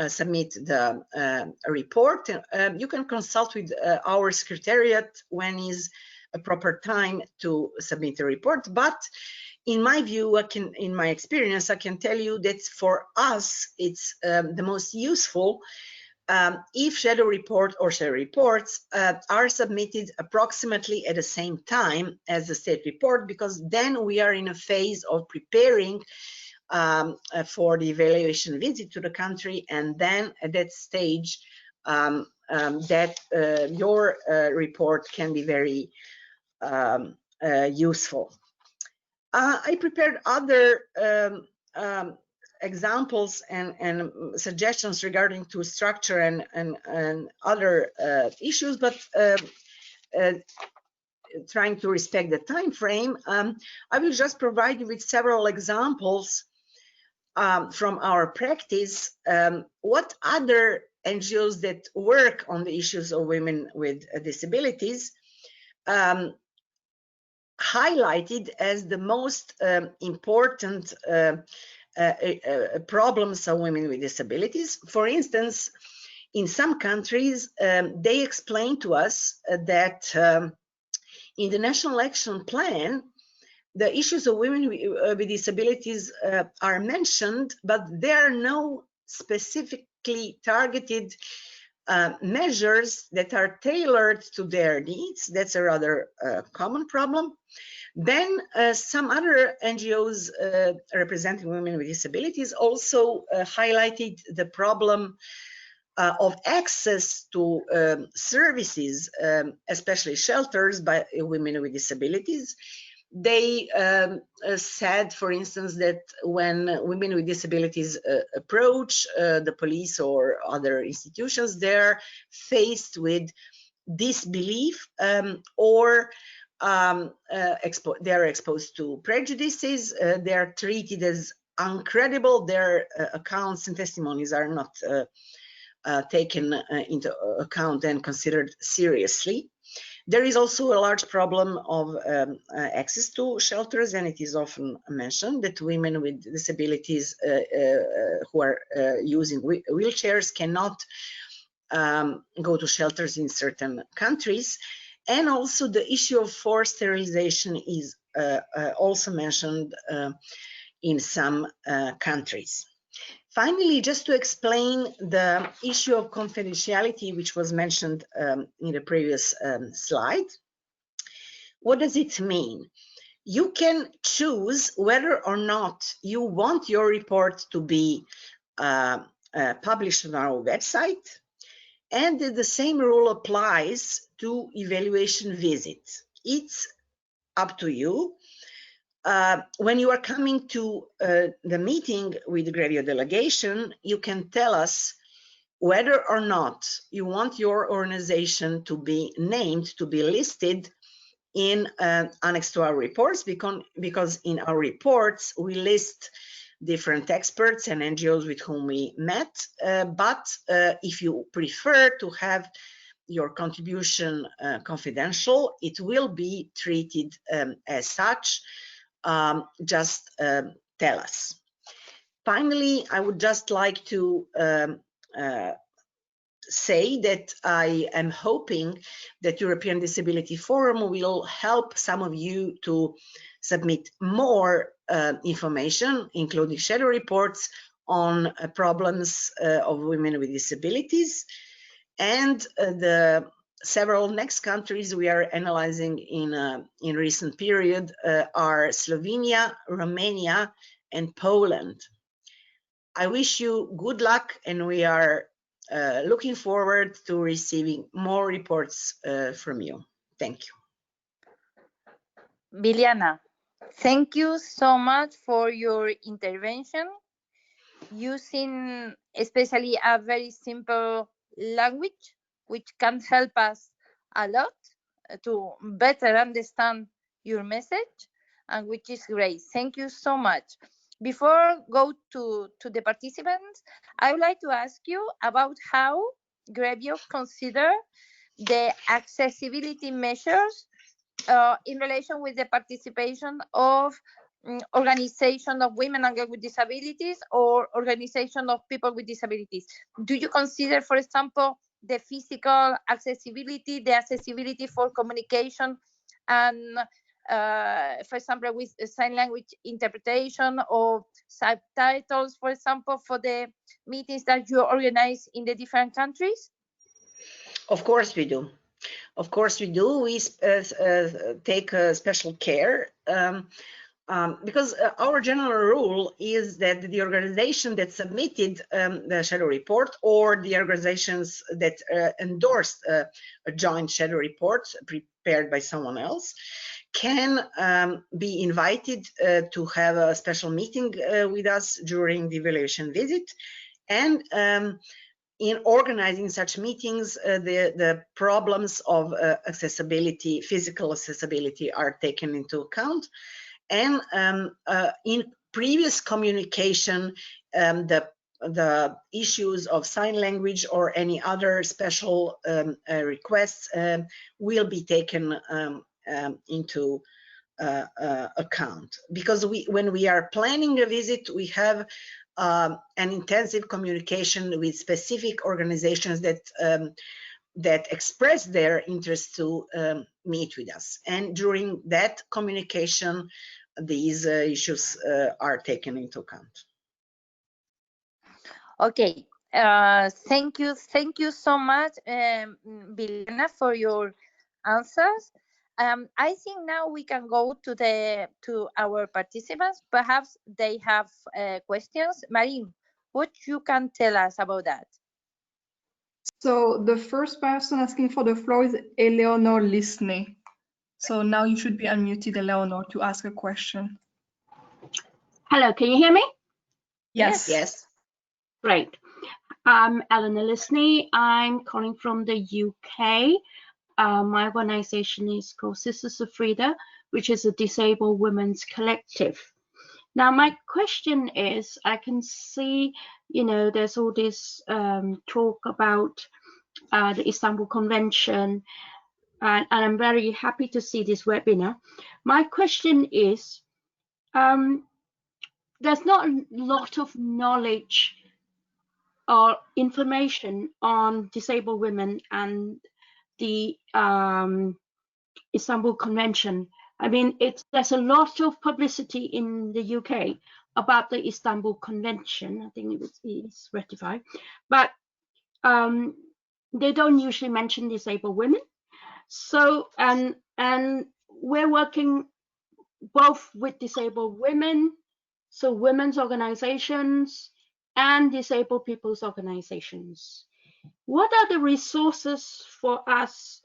submit the report, you can consult with our secretariat when is a proper time to submit a report. But in my view, in my experience, I can tell you that for us, it's the most useful if shadow report or shadow reports are submitted approximately at the same time as the state report, because then we are in a phase of preparing for the evaluation visit to the country, and then at that stage your report can be very useful. I prepared other examples and suggestions regarding to structure and other issues, but trying to respect the time frame, I will just provide you with several examples from our practice, what other NGOs that work on the issues of women with disabilities highlighted as the most important problems of women with disabilities. For instance, in some countries, they explain to us that in the National Action Plan, the issues of women with disabilities are mentioned, but there are no specifically targeted measures that are tailored to their needs. That's a rather common problem. Then some other NGOs representing women with disabilities also highlighted the problem of access to services, especially shelters by women with disabilities. They said, for instance, that when women with disabilities approach the police or other institutions, they're faced with disbelief or they're exposed to prejudices, they're treated as uncredible, their accounts and testimonies are not taken into account and considered seriously. There is also a large problem of access to shelters, and it is often mentioned that women with disabilities who are using wheelchairs cannot go to shelters in certain countries. And also the issue of forced sterilization is also mentioned in some countries. Finally, just to explain the issue of confidentiality, which was mentioned in the previous slide, what does it mean? You can choose whether or not you want your report to be published on our website, and the same rule applies to evaluation visits. It's up to you. when you are coming to the meeting with the GREVIO delegation, you can tell us whether or not you want your organization to be named, to be listed in annex to our reports, because in our reports we list different experts and NGOs with whom we met. But if you prefer to have your contribution confidential, it will be treated as such. Just tell us. Finally, I would just like to say that I am hoping that European Disability Forum will help some of you to submit more information, including shadow reports on problems of women with disabilities. And the several next countries we are analyzing in recent period are Slovenia, Romania, and Poland. I wish you good luck, and we are looking forward to receiving more reports from you. Thank you. Biljana, thank you so much for your intervention, using especially a very simple language, which can help us a lot to better understand your message, and which is great. Thank you so much. Before go to the participants, I would like to ask you about how GREVIO consider the accessibility measures in relation with the participation of organization of women and girls with disabilities, or organization of people with disabilities. Do you consider, for example, the physical accessibility, the accessibility for communication, and for example, with sign language interpretation or subtitles, for example, for the meetings that you organize in the different countries? Of course we do. Of course we do. We take special care because our general rule is that the organization that submitted the shadow report, or the organizations that endorsed a joint shadow report prepared by someone else, can be invited to have a special meeting with us during the evaluation visit. And in organizing such meetings, the problems of accessibility, physical accessibility, are taken into account. And in previous communication, the issues of sign language or any other special requests will be taken into account. Because when we are planning a visit, we have an intensive communication with specific organizations that express their interest to meet with us. And during that communication, these issues are taken into account. Okay, thank you so much, Biljana, for your answers. I think now we can go to our participants. Perhaps they have questions. Marin, what you can tell us about that? So the first person asking for the floor is Eleanor Lisney. So now you should be unmuted, Eleanor, to ask a question. Hello, can you hear me? Yes. Yes. Great. I'm Eleanor Lisney. I'm calling from the UK. My organization is called Sisters of Frida, which is a disabled women's collective. Now, my question is, I can see, there's all this talk about the Istanbul Convention, and I'm very happy to see this webinar. My question is, there's not a lot of knowledge or information on disabled women and the Istanbul Convention. I mean, there's a lot of publicity in the UK about the Istanbul Convention. I think it's ratified, but they don't usually mention disabled women. So, and we're working both with disabled women, so women's organizations, and disabled people's organizations. What are the resources for us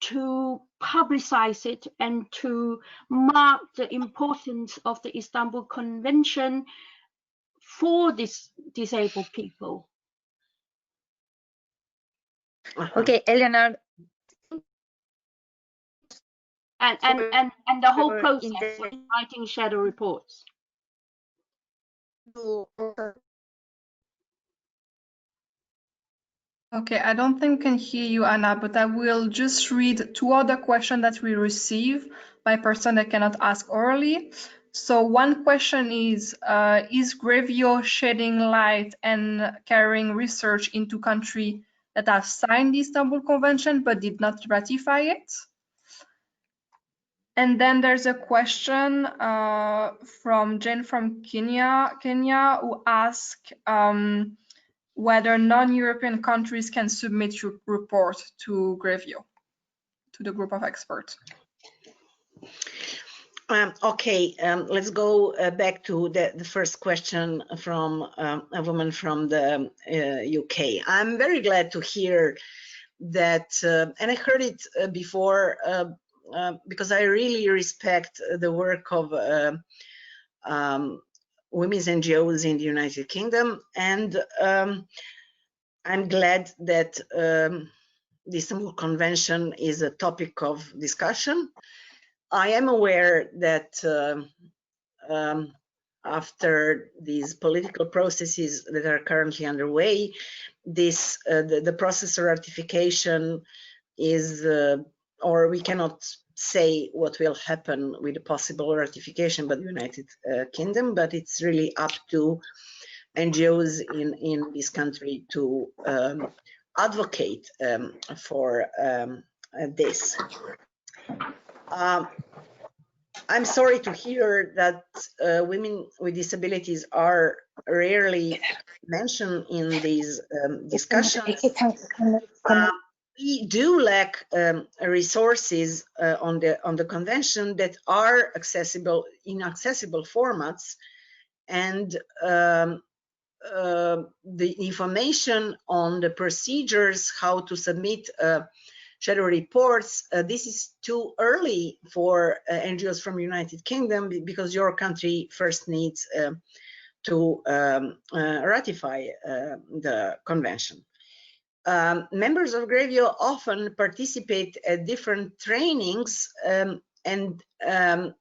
to publicize it and to mark the importance of the Istanbul Convention for disabled people. Okay, Eleanor. And the whole process of writing shadow reports. Okay, I don't think I can hear you, Anna, but I will just read two other questions that we receive by person that cannot ask orally. So one question is GREVIO shedding light and carrying research into countries that have signed the Istanbul Convention but did not ratify it? And then there's a question from Jane from Kenya, who asks whether non-European countries can submit your report to GREVIO, to the group of experts. Okay, let's go back to the first question from a woman from the UK. I'm very glad to hear that, and I heard it before, because I really respect the work of women's NGOs in the United Kingdom, and I'm glad that the Istanbul Convention is a topic of discussion. I am aware that after these political processes that are currently underway, the process of ratification is, or we cannot say what will happen with the possible ratification by the United Kingdom, but it's really up to NGOs in this country to advocate for this. I'm sorry to hear that women with disabilities are rarely mentioned in these discussions. We do lack resources on the convention that are accessible in accessible formats, and the information on the procedures, how to submit shadow reports, this is too early for NGOs from United Kingdom, because your country first needs to ratify the convention. Members of GREVIO often participate at different trainings, and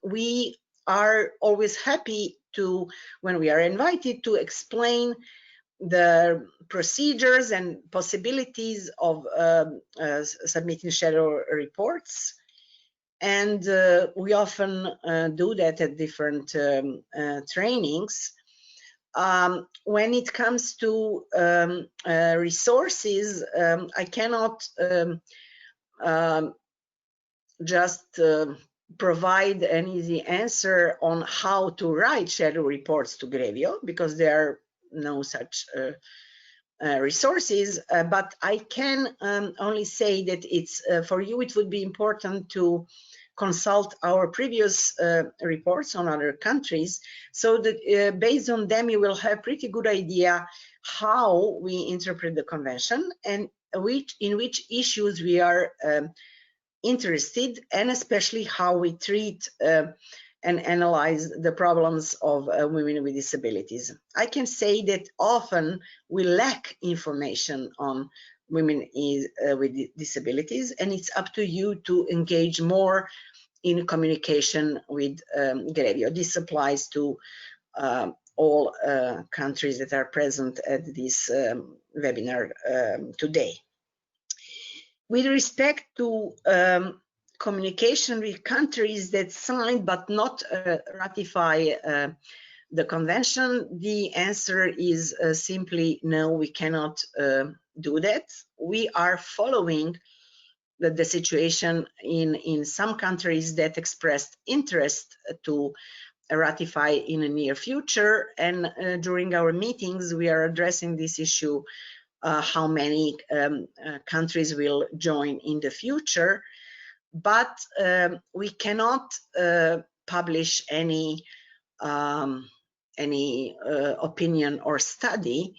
we are always happy to, when we are invited, to explain the procedures and possibilities of submitting shadow reports. And we often do that at different trainings. When it comes to resources, I cannot just provide an easy answer on how to write shadow reports to GREVIO, because there are no such resources, but I can only say that it's for you it would be important to consult our previous reports on other countries, so that based on them you will have pretty good idea how we interpret the convention and in which issues we are interested, and especially how we treat and analyze the problems of women with disabilities. I can say that often we lack information on women with disabilities, and it's up to you to engage more in communication with GREVIO. This applies to all countries that are present at this webinar today. With respect to communication with countries that signed but not ratify the convention, the answer is simply no, we cannot do that. We are following the situation in some countries that expressed interest to ratify in the near future, and during our meetings we are addressing this issue, how many countries will join in the future. But we cannot publish any opinion or study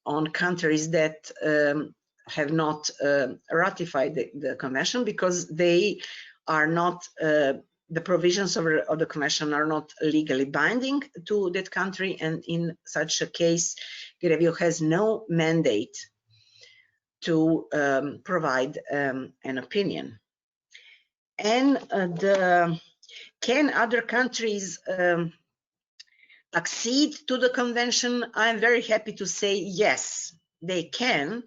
on countries that have not ratified the convention because they are not, the provisions of the convention are not legally binding to that country, and in such a case, GREVIO has no mandate to provide an opinion. And can other countries accede to the convention? I'm very happy to say yes, they can.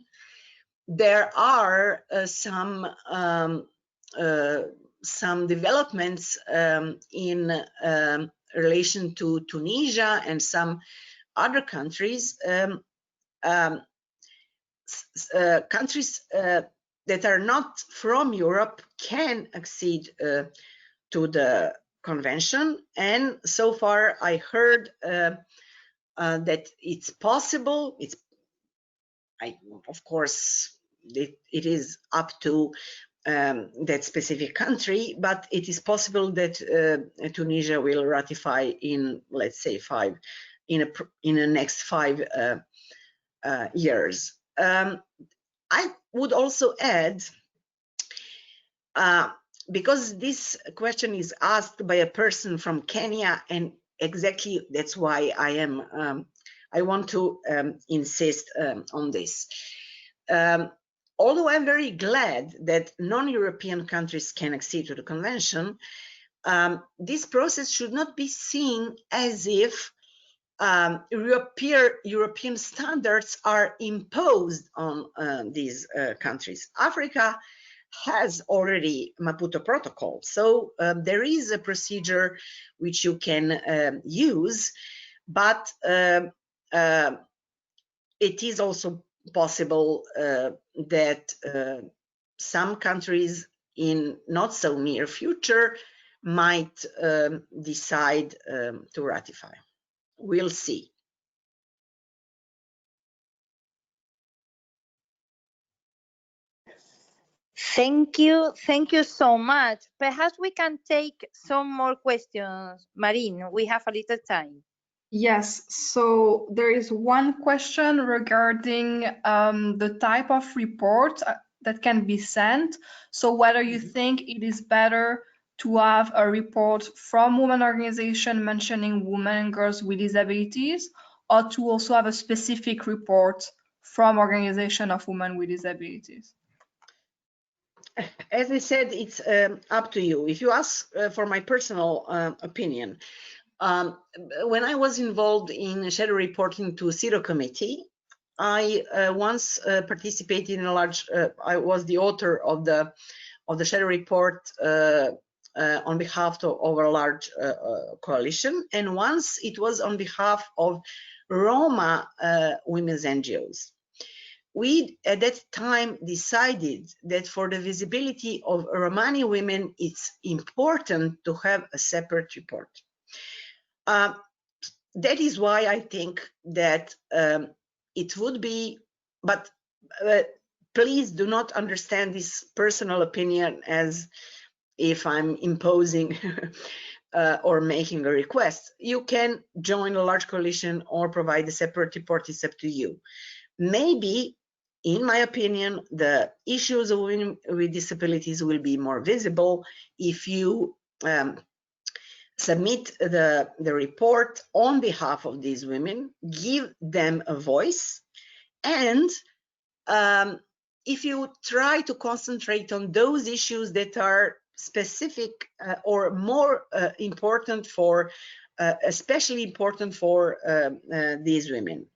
There are some developments in relation to Tunisia and some other countries. Countries that are not from Europe can accede to the convention, and so far I heard that it's possible. Of course, it is up to that specific country, but it is possible that Tunisia will ratify in, let's say, in the next 5 years. I would also add, because this question is asked by a person from Kenya, and exactly that's why I want to insist on this. Although I'm very glad that non-European countries can accede to the convention, this process should not be seen as if European standards are imposed on these countries. Africa has already Maputo Protocol, so there is a procedure which you can use, but it is also possible that some countries in not so near future might decide to ratify. We'll see. Thank you so much. Perhaps we can take some more questions. Marine, we have a little time. Yes, so there is one question regarding the type of report that can be sent. So whether you think it is better to have a report from women organization mentioning women and girls with disabilities, or to also have a specific report from organization of women with disabilities? As I said, it's up to you. If you ask for my personal opinion, when I was involved in shadow reporting to CEDAW committee, I once participated in a large, I was the author of the shadow report on behalf of a large coalition, and once it was on behalf of Roma women's NGOs. We at that time decided that for the visibility of Romani women, it's important to have a separate report. That is why I think that it would be, but please do not understand this personal opinion as if I'm imposing or making a request. You can join a large coalition or provide a separate report, it's up to you. Maybe, in my opinion, the issues of women with disabilities will be more visible if you submit the report on behalf of these women, give them a voice, and if you try to concentrate on those issues that are specific or more important for, especially important for these women,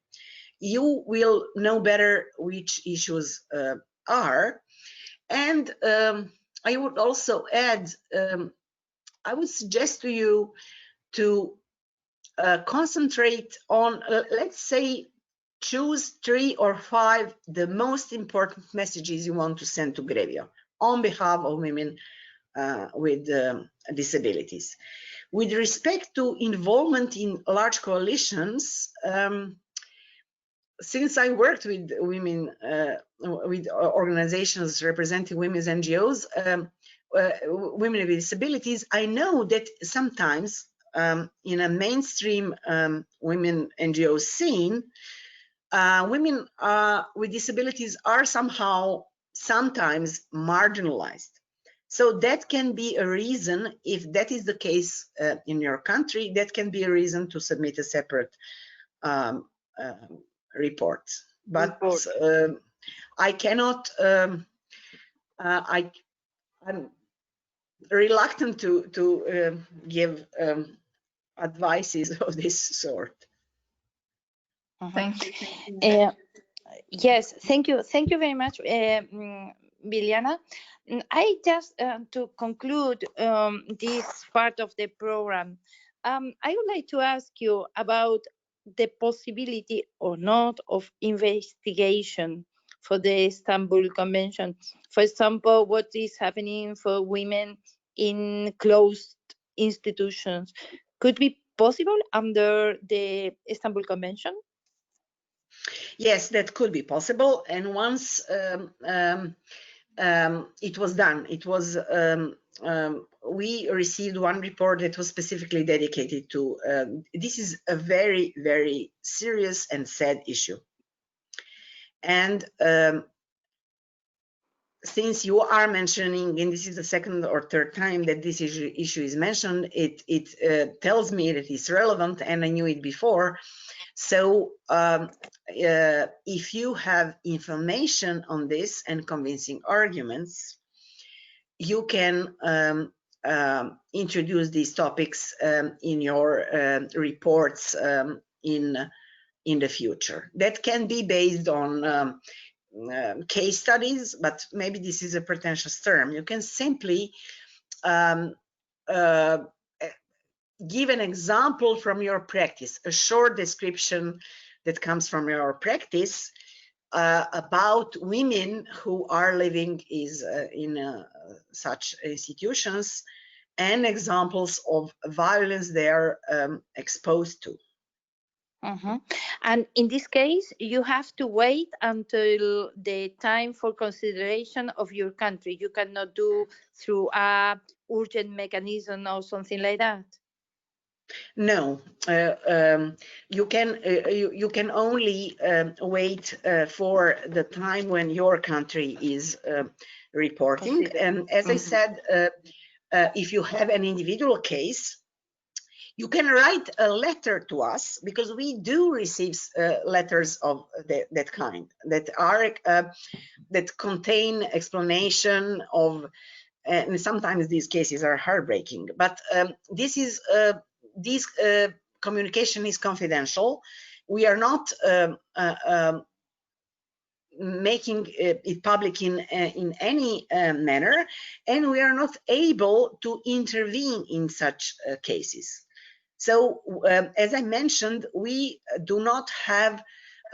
you will know better which issues are. And I would also add, I would suggest to you to concentrate on, let's say, choose 3 or 5 the most important messages you want to send to GREVIO on behalf of women with disabilities. With respect to involvement in large coalitions, since I worked with women, with organizations representing women's NGOs, women with disabilities, I know that sometimes in a mainstream women NGO scene, women with disabilities are sometimes marginalized. So that can be a reason, if that is the case in your country, that can be a reason to submit a separate report. But I cannot, I'm reluctant to give advices of this sort. Thank you. Yes, thank you very much, Biljana. I just to conclude this part of the program, I would like to ask you about the possibility or not of investigation for the Istanbul Convention. For example, what is happening for women in closed institutions could be possible under the Istanbul Convention? Yes, that could be possible. And once it was done, it was we received one report that was specifically dedicated to this is a very, very serious and sad issue. And since you are mentioning, and this is the second or third time that this issue is mentioned, it tells me that it's relevant, and I knew it before. So if you have information on this and convincing arguments, you can introduce these topics in your reports in the future. That can be based on case studies, but maybe this is a pretentious term. You can simply give an example from your practice, a short description that comes from your practice about women who are living in such institutions, and examples of violence they are exposed to. And in this case, you have to wait until the time for consideration of your country. You cannot do through a urgent mechanism or something like that. No, you can only wait for the time when your country is reporting. And as I said, if you have an individual case, you can write a letter to us, because we do receive letters of that kind that are that contain explanation of, and sometimes these cases are heartbreaking. But this communication is confidential. We are not making it public in any manner, and we are not able to intervene in such cases. So, as I mentioned, we do not have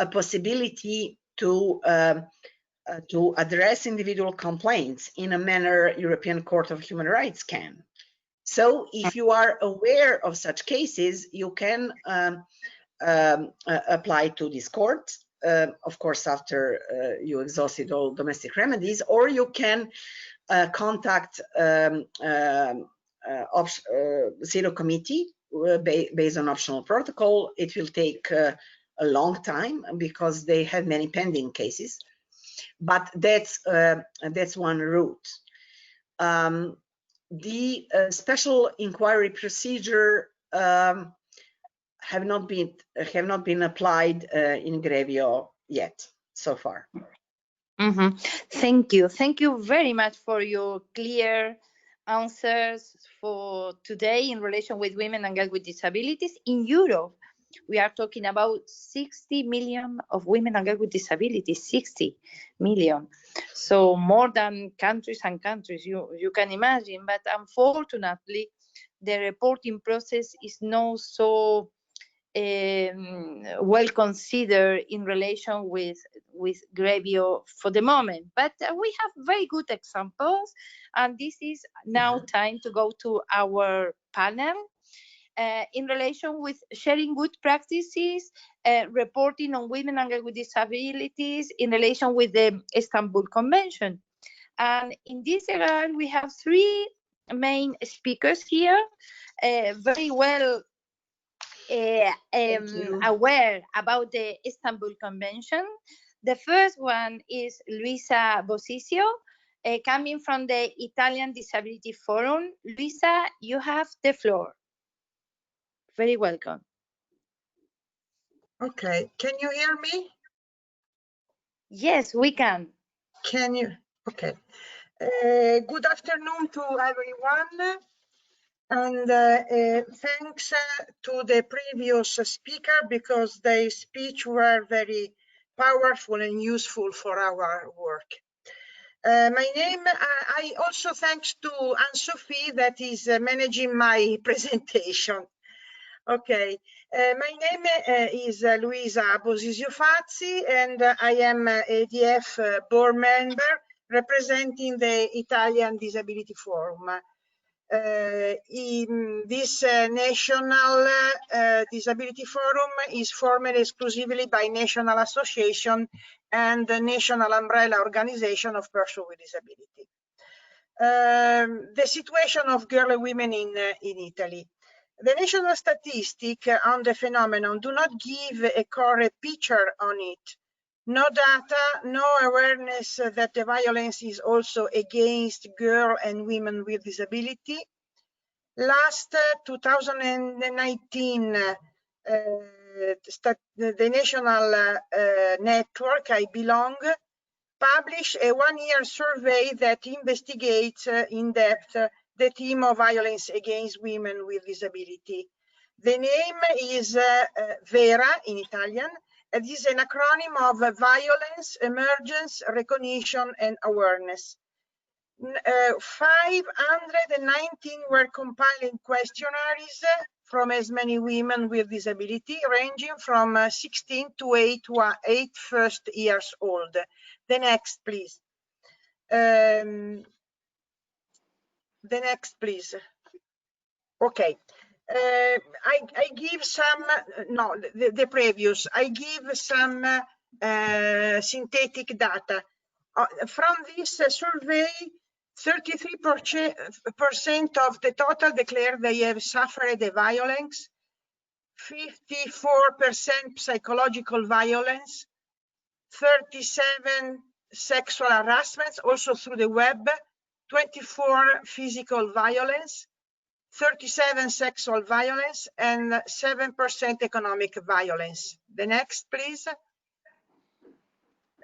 a possibility to address individual complaints in a manner European Court of Human Rights can. So, if you are aware of such cases, you can apply to this court, of course, after you exhausted all domestic remedies, or you can contact CEDAW committee based on optional protocol. It will take a long time because they have many pending cases, but that's one route. The special inquiry procedure have not been applied in GREVIO yet so far. Thank you very much for your clear answers for today in relation with women and girls with disabilities. In Europe, we are talking about 60 million of women and girls with disabilities, 60 million. So more than countries and countries, you can imagine. But unfortunately, the reporting process is not so well considered in relation with GREVIO for the moment. But we have very good examples, and this is now time to go to our panel in relation with sharing good practices, reporting on women and girls with disabilities in relation with the Istanbul Convention. And in this regard, we have three main speakers here, very well aware about the Istanbul Convention. The first one is Luisa Bosisio, coming from the Italian Disability Forum. Luisa, you have the floor. Very welcome. Okay, can you hear me? Yes, we can. Can you? Okay. Good afternoon to everyone. And thanks to the previous speaker, because their speech were very powerful and useful for our work. My name, I also thanks to Anne-Sophie that is managing my presentation. Okay, my name is Luisa Bosisio Fazzi, and I am ADF board member representing the Italian Disability Forum. This National Disability Forum is formed exclusively by national association and the national umbrella organization of persons with disability. The situation of girls and women in Italy. The national statistics on the phenomenon do not give a correct picture on it. No data, no awareness that the violence is also against girls and women with disability. Last 2019, the national network I belong published a one-year survey that investigates in depth the theme of violence against women with disability. The name is VERA in Italian. It is an acronym of Violence, Emergence, Recognition, and Awareness. 519 were compiling questionnaires from as many women with disability, ranging from 16 to 8 first years old. The next, please. The next, please. Okay. I give some, no, the previous. I give some synthetic data. From this survey, 33% of the total declare they have suffered the violence, 54% psychological violence, 37 sexual harassments, also through the web, 24 physical violence, 37 sexual violence, and 7% economic violence. The next, please.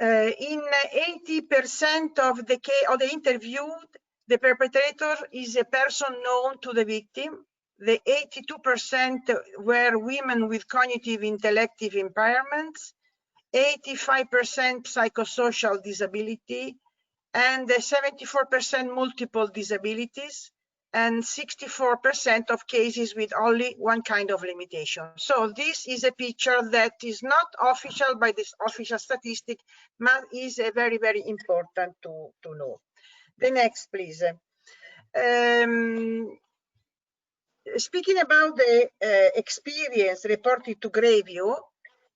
In 80% of the interviewed, the perpetrator is a person known to the victim. The 82% were women with cognitive intellective impairments, 85% psychosocial disability, and 74% multiple disabilities, and 64% of cases with only one kind of limitation. So this is a picture that is not official by this official statistic, but is a very, very important to know. The next, please. Speaking about the experience reported to GREVIO,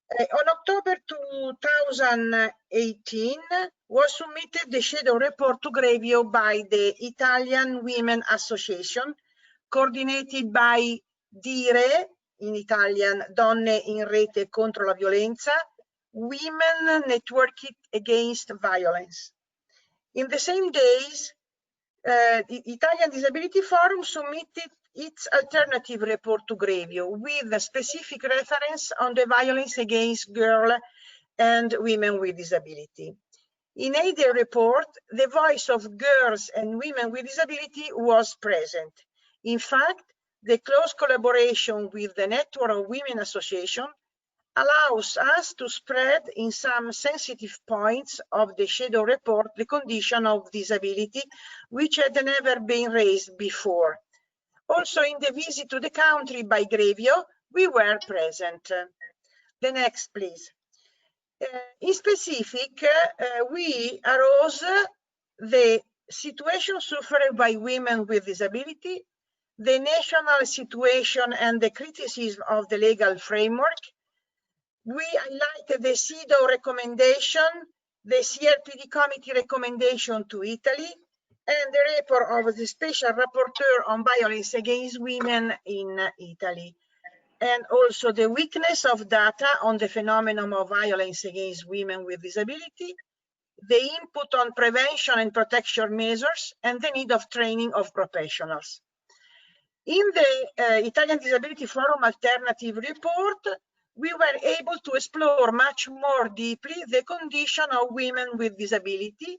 on October 2018 was submitted the shadow report to GREVIO by the Italian Women Association, coordinated by DIRE, in Italian, Donne in Rete contro la Violenza, Women Networked Against Violence. In the same days, the Italian Disability Forum submitted its alternative report to GREVIO with a specific reference on the violence against girls and women with disability. In either report, the voice of girls and women with disability was present. In fact, the close collaboration with the Network of Women Association allows us to spread in some sensitive points of the shadow report the condition of disability, which had never been raised before. Also, in the visit to the country by GREVIO, we were present. The next, please. In specific, we arose the situation suffered by women with disability, the national situation and the criticism of the legal framework. We highlighted the CEDAW recommendation, the CRPD committee recommendation to Italy, and the report of the Special Rapporteur on Violence Against Women in Italy. and also the weakness of data on the phenomenon of violence against women with disability, the input on prevention and protection measures, and the need of training of professionals. In the Italian Disability Forum Alternative Report, we were able to explore much more deeply the condition of women with disability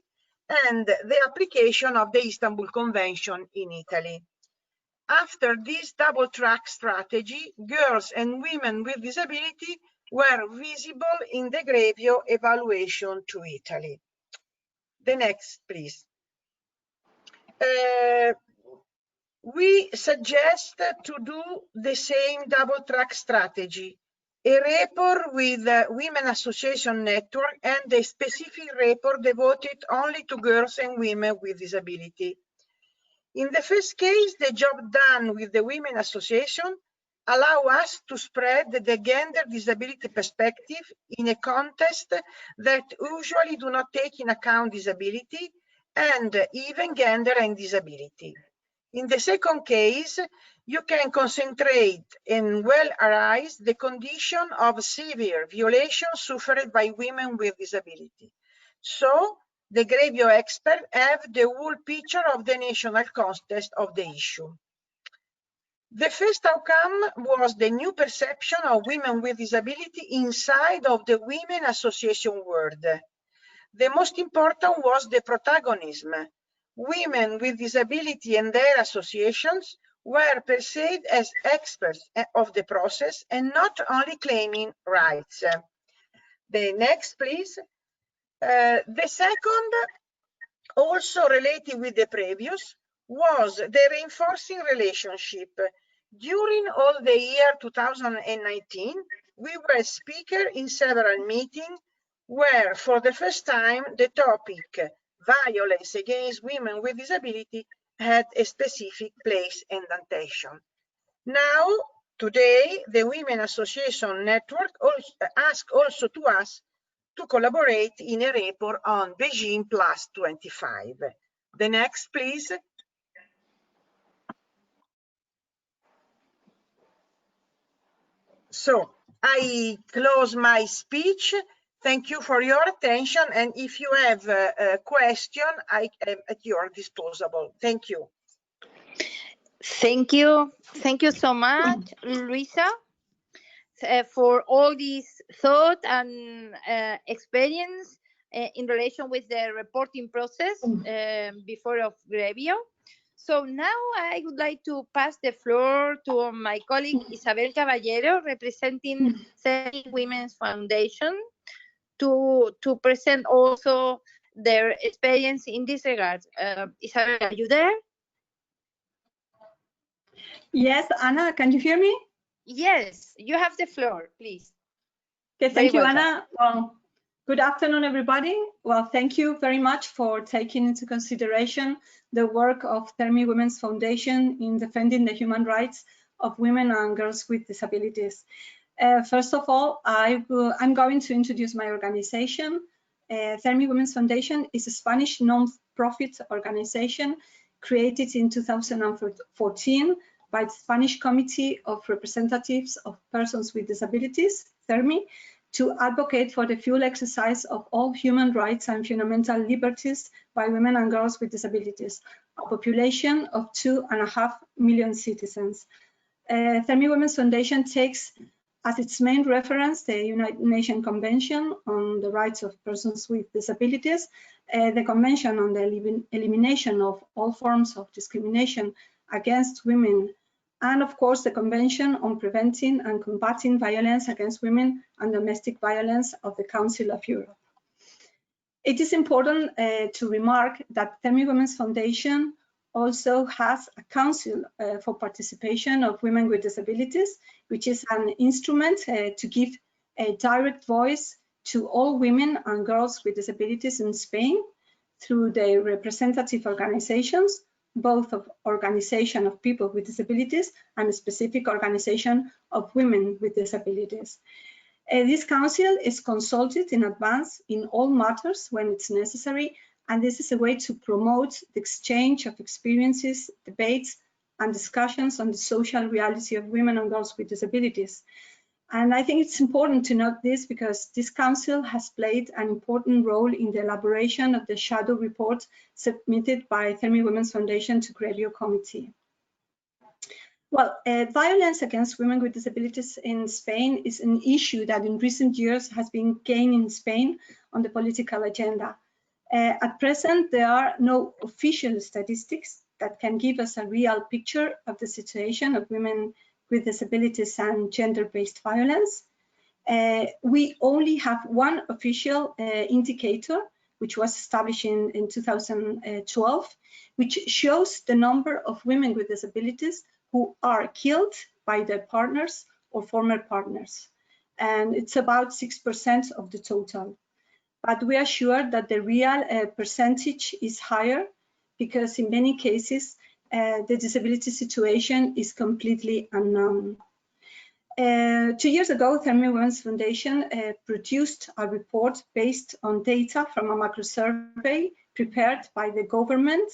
and the application of the Istanbul Convention in Italy. After this double-track strategy, girls and women with disability were visible in the GREVIO evaluation to Italy. The next, please. We suggest to do the same double-track strategy, a report with the Women Association Network and a specific report devoted only to girls and women with disability. In the first case, the job done with the Women Association allow us to spread the gender disability perspective in a context that usually do not take in account disability and even gender and disability. In the second case, you can concentrate and well arise the condition of severe violation suffered by women with disability. So, the GREVIO experts have the whole picture of the national context of the issue. The first outcome was the new perception of women with disability inside of the Women Association world. The most important was the protagonism. Women with disability and their associations were perceived as experts of the process and not only claiming rights. The next, please. The second, also related with the previous, was the reinforcing relationship. During all the year 2019, we were speakers in several meetings where, for the first time, the topic violence against women with disability had a specific place and attention. Now, today, the Women Association Network asks also to us to collaborate in a report on Beijing Plus 25. The next, please. So I close my speech. Thank you for your attention. And if you have a question, I am at your disposal. Thank you. Thank you. Thank you so much, Luisa, for all this thought and experience in relation with the reporting process before of GREVIO. So now I would like to pass the floor to my colleague Isabel Caballero, representing Themonitoring Women's Foundation, to present also their experience in this regard. Isabel, are you there? Yes, Anna, can you hear me? Yes, you have the floor, please. Okay, thank you, Anna. Well, good afternoon, everybody. Well, thank you very much for taking into consideration the work of Themonitoring Women's Foundation in defending the human rights of women and girls with disabilities. First of all, I'm going to introduce my organization. Themonitoring Women's Foundation is a Spanish non-profit organization created in 2014 by the Spanish Committee of Representatives of Persons with Disabilities, THERMI, to advocate for the full exercise of all human rights and fundamental liberties by women and girls with disabilities, a population of 2.5 million citizens. Themonitoring Women's Foundation takes as its main reference the United Nations Convention on the Rights of Persons with Disabilities, the Convention on the Elimination of All Forms of Discrimination against Women, and of course the Convention on Preventing and Combating Violence Against Women and Domestic Violence of the Council of Europe. It is important to remark that Themonitoring Women's Foundation also has a council for participation of women with disabilities, which is an instrument to give a direct voice to all women and girls with disabilities in Spain through the representative organizations, both of organization of people with disabilities and a specific organization of women with disabilities. This council is consulted in advance in all matters when it's necessary, and this is a way to promote the exchange of experiences, debates, and discussions on the social reality of women and girls with disabilities. And I think it's important to note this because this council has played an important role in the elaboration of the shadow report submitted by Thermi Women's Foundation to GREVIO committee. Well, violence against women with disabilities in Spain is an issue that in recent years has been gaining in Spain on the political agenda. At present, there are no official statistics that can give us a real picture of the situation of women with disabilities and gender-based violence. We only have one official indicator, which was established in 2012, which shows the number of women with disabilities who are killed by their partners or former partners. And it's about 6% of the total. But we are sure that the real percentage is higher because in many cases, the disability situation is completely unknown. 2 years ago, Thermi Women's Foundation produced a report based on data from a macro survey prepared by the government,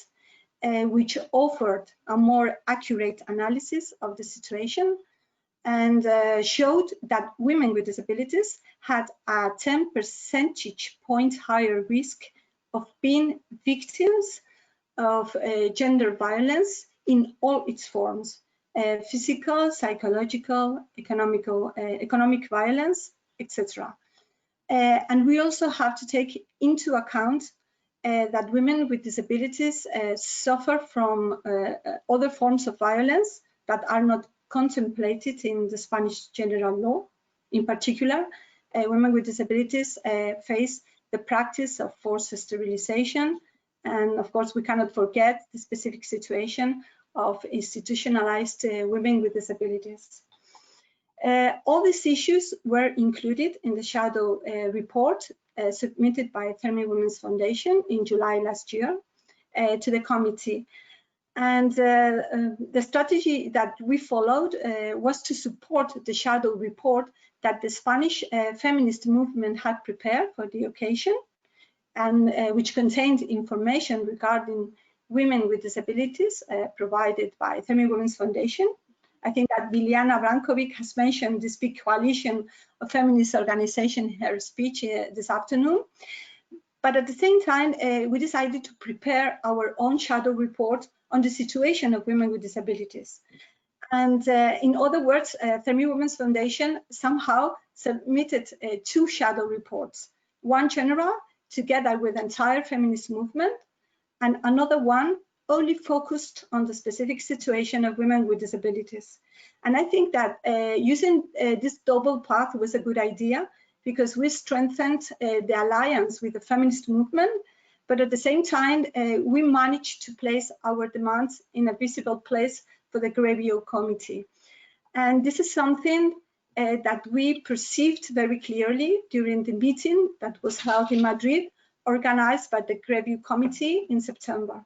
which offered a more accurate analysis of the situation and showed that women with disabilities had a 10 percentage point higher risk of being victims of gender violence in all its forms, physical, psychological, economic violence, etc. And we also have to take into account that women with disabilities suffer from other forms of violence that are not contemplated in the Spanish general law. In particular, women with disabilities face the practice of forced sterilization. And of course, we cannot forget the specific situation of institutionalized women with disabilities. All these issues were included in the shadow report submitted by Thermi Women's Foundation in July last year to the committee. And the strategy that we followed was to support the shadow report that the Spanish feminist movement had prepared for the occasion, and which contained information regarding women with disabilities provided by Thermi Women's Foundation. I think that Biljana Brankovic has mentioned this big coalition of feminist organizations in her speech this afternoon. But at the same time, we decided to prepare our own shadow report on the situation of women with disabilities. And in other words, Thermi Women's Foundation somehow submitted 2 shadow reports, one general together with the entire feminist movement, and another one only focused on the specific situation of women with disabilities. And I think that using this double path was a good idea because we strengthened the alliance with the feminist movement, but at the same time, we managed to place our demands in a visible place for the GREVIO committee. And this is something that we perceived very clearly during the meeting that was held in Madrid, organized by the GREVIO committee in September.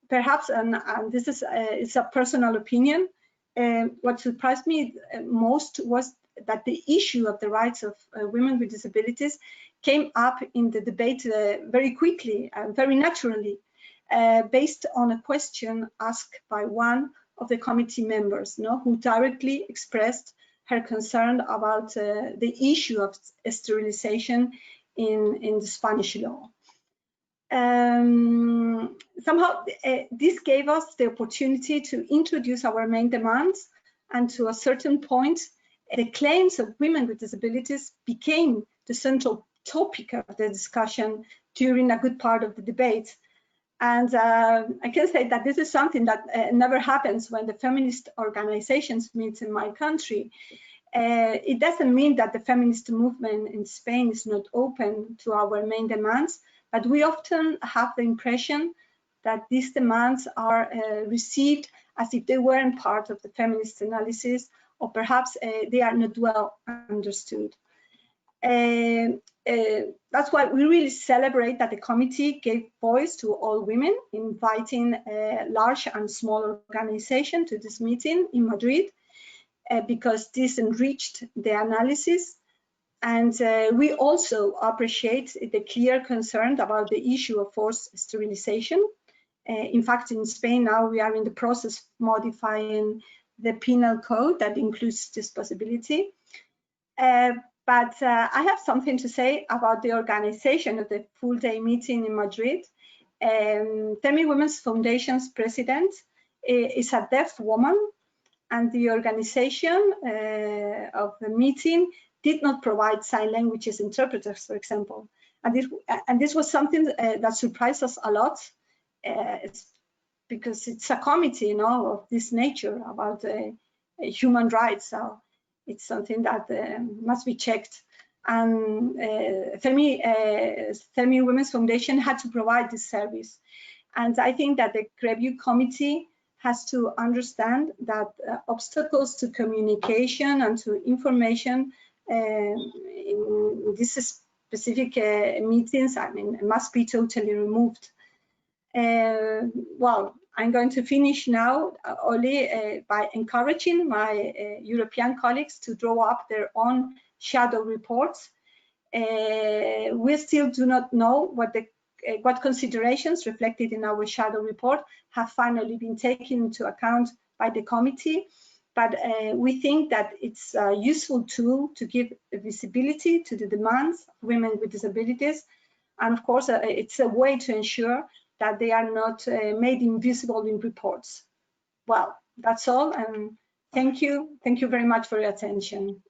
Perhaps, and this is it's a personal opinion, what surprised me most was that the issue of the rights of women with disabilities came up in the debate very quickly and very naturally, based on a question asked by one of the committee members, who directly expressed her concern about the issue of sterilization in the Spanish law. Somehow, this gave us the opportunity to introduce our main demands, and to a certain point, the claims of women with disabilities became the central topic of the discussion during a good part of the debate. And I can say that this is something that never happens when the feminist organizations meet in my country. It doesn't mean that the feminist movement in Spain is not open to our main demands, but we often have the impression that these demands are received as if they weren't part of the feminist analysis, or perhaps they are not well understood. That's why we really celebrate that the committee gave voice to all women, inviting large and small organizations to this meeting in Madrid, because this enriched the analysis. And we also appreciate the clear concern about the issue of forced sterilization, In fact, in Spain now we are in the process of modifying the penal code that includes this possibility. But I have something to say about the organization of the full-day meeting in Madrid. Temi Women's Foundation's president is a deaf woman, and the organization of the meeting did not provide sign languages interpreters, for example. And this was something that surprised us a lot, because it's a committee, you know, of this nature about human rights. So it's something that must be checked. And Temi Women's Foundation had to provide this service. And I think that the GREVIO committee has to understand that obstacles to communication and to information in this specific meetings, I mean, must be totally removed. Well, I'm going to finish now only by encouraging my European colleagues to draw up their own shadow reports. We still do not know what considerations reflected in our shadow report have finally been taken into account by the committee, but we think that it's a useful tool to give visibility to the demands of women with disabilities, and of course it's a way to ensure that they are not made invisible in reports. Well, that's all, and thank you very much for your attention.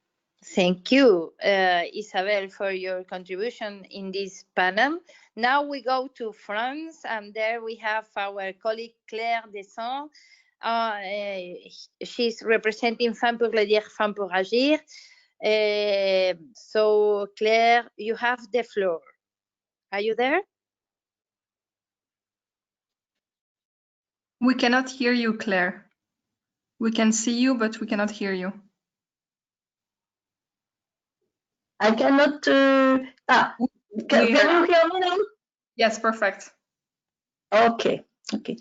Thank you, Isabel, for your contribution in this panel. Now we go to France, and there we have our colleague Claire Descent. She's representing Femmes pour le dire, Femmes pour agir. So, Claire, you have the floor. Are you there? We cannot hear you, Claire. We can see you, but we cannot hear you. I cannot. Can you hear me now? Yes, perfect. Okay. Okay.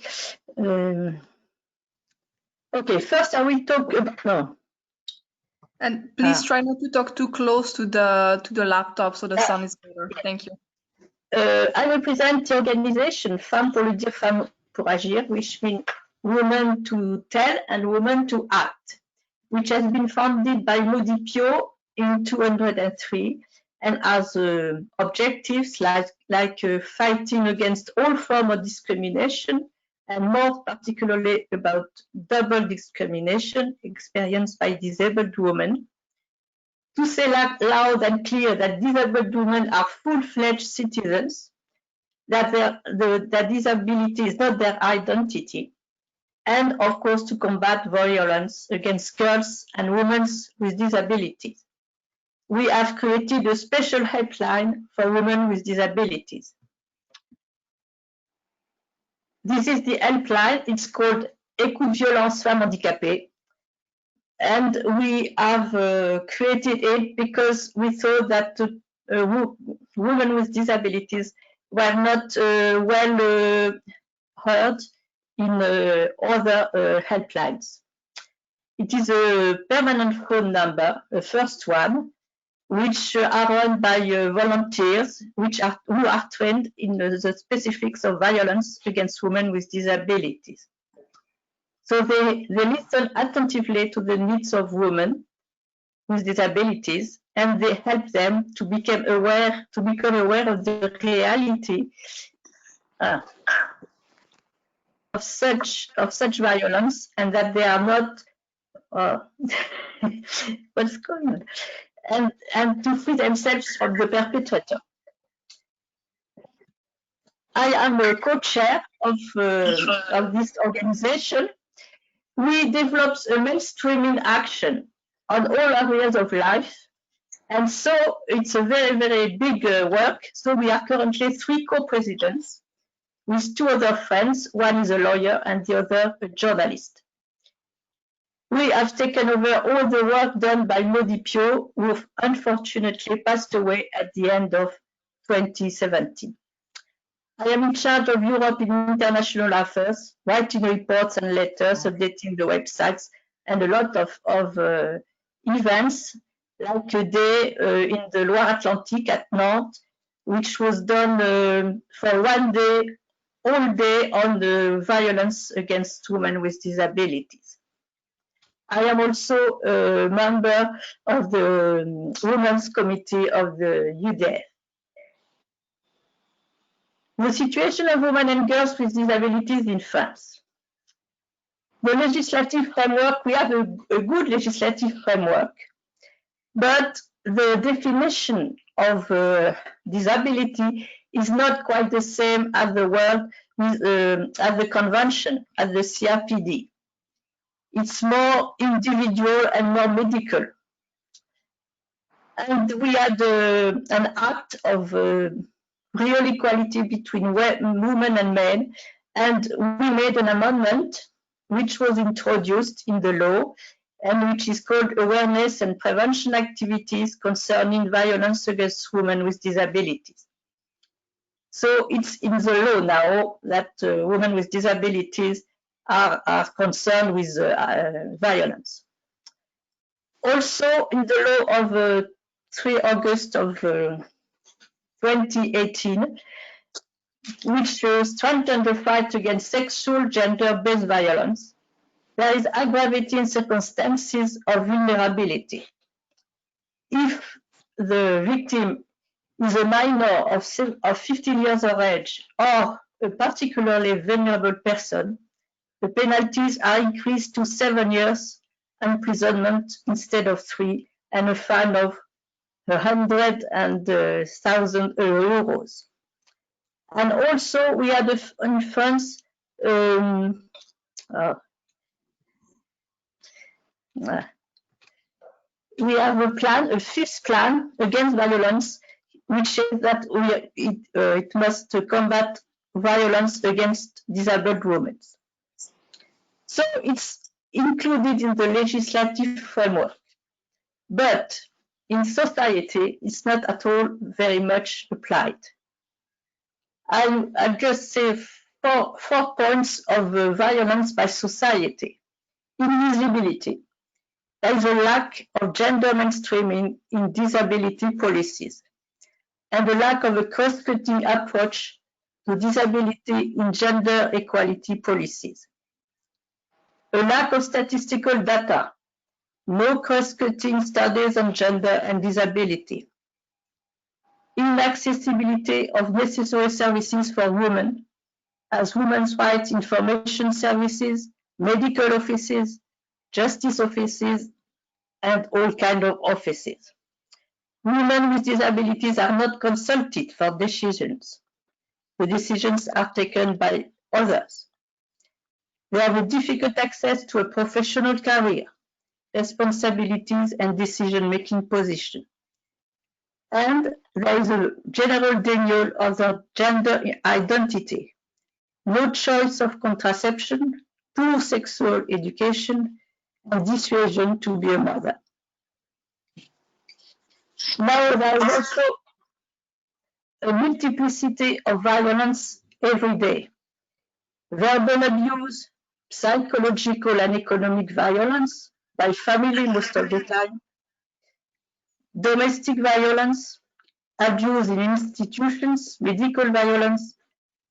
First, I will talk about. No. And please try not to talk too close to the laptop, so the sound is better. Thank you. I represent the organization Femmes pour le dire, Femmes pour agir, which means Women to Tell and Women to Act, which has been founded by Modipio in 2003 and has objectives like fighting against all forms of discrimination, and more particularly about double discrimination experienced by disabled women, to say loud and clear that disabled women are full-fledged citizens, that their disability is not their identity, and of course to combat violence against girls and women with disabilities. We have created a special helpline for women with disabilities. This is the helpline. It's called Écoute Violence Femmes Handicapées. And we have created it because we thought that women with disabilities were not well heard in other helplines. It is a permanent phone number, the first one, which are run by volunteers who are trained in the specifics of violence against women with disabilities. So they listen attentively to the needs of women with disabilities, and they help them to become aware of the reality of such violence, and that they are not what's going on, and to free themselves from the perpetrator. I am a co-chair of this organization. We developed a mainstreaming action on all areas of life, and so it's a very, very big work. So we are currently 3 co-presidents with 2 other friends. One is a lawyer and the other a journalist. We have taken over all the work done by Modipio, who unfortunately passed away at the end of 2017. I am in charge of Europe in international affairs, writing reports and letters, updating the websites, and a lot of events, like a day in the Loire-Atlantique at Nantes, which was done for 1 day all day on the violence against women with disabilities. I am also a member of the Women's Committee of the UDF. The situation of women and girls with disabilities in France. The legislative framework, we have a good legislative framework, but the definition of disability is not quite the same as the world at the convention, at the CRPD. It's more individual and more medical. And we had an act of real equality between women and men, and we made an amendment which was introduced in the law and which is called Awareness and Prevention Activities Concerning Violence Against Women with Disabilities. So it's in the law now that women with disabilities are concerned with violence. Also in the law of 3 August of 2018, which strengthened the fight against sexual gender-based violence, there is aggravating circumstances of vulnerability. If the victim is a minor of 15 years of age or a particularly vulnerable person, the penalties are increased to 7 years imprisonment instead of 3 and a fine of 100,000 euros. And also we had in France we have a plan, a 5th plan against violence, which says that it must combat violence against disabled women. So it's included in the legislative framework, but in society it's not at all very much applied. I'll just say 4 points of violence by society. Invisibility. There is a lack of gender mainstreaming in disability policies and a lack of a cross-cutting approach to disability in gender equality policies. A lack of statistical data, no cross-cutting studies on gender and disability. Inaccessibility of necessary services for women, as women's rights information services, medical offices, justice offices, and all kinds of offices. Women with disabilities are not consulted for decisions. The decisions are taken by others. They have a difficult access to a professional career, responsibilities, and decision-making position. And there is a general denial of their gender identity, no choice of contraception, poor sexual education, and dissuasion to be a mother. Now there is also a multiplicity of violence every day. Verbal abuse, psychological and economic violence by family most of the time, domestic violence, abuse in institutions, medical violence,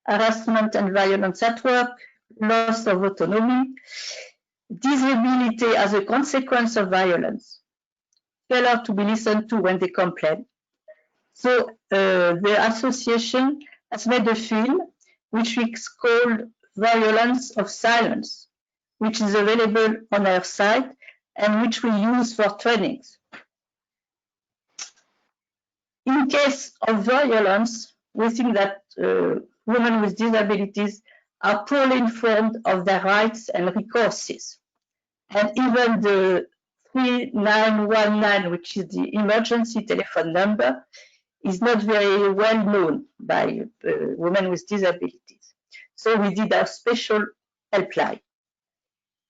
harassment and violence at work, loss of autonomy, disability as a consequence of violence, failure to be listened to when they complain. So the association has made a film which is called Violence of Silence, which is available on our site and which we use for trainings. In case of violence, we think that women with disabilities are poorly informed of their rights and recourses. And even the 3919, which is the emergency telephone number, is not very well known by women with disabilities. So we did our special helpline.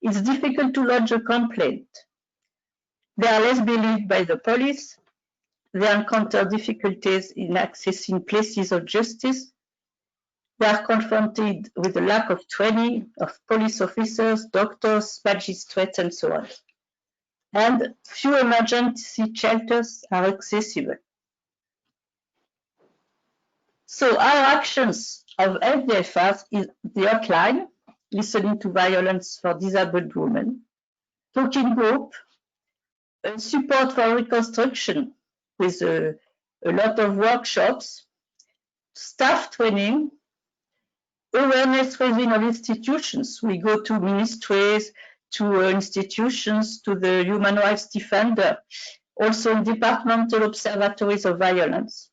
It's difficult to lodge a complaint. They are less believed by the police. They encounter difficulties in accessing places of justice. They are confronted with a lack of training of police officers, doctors, magistrates, and so on. And few emergency shelters are accessible. So our actions of FDFR is the outline, listening to violence for disabled women, talking group, support for reconstruction with a lot of workshops, staff training, awareness raising of institutions. We go to ministries, to institutions, to the human rights defender, also departmental observatories of violence.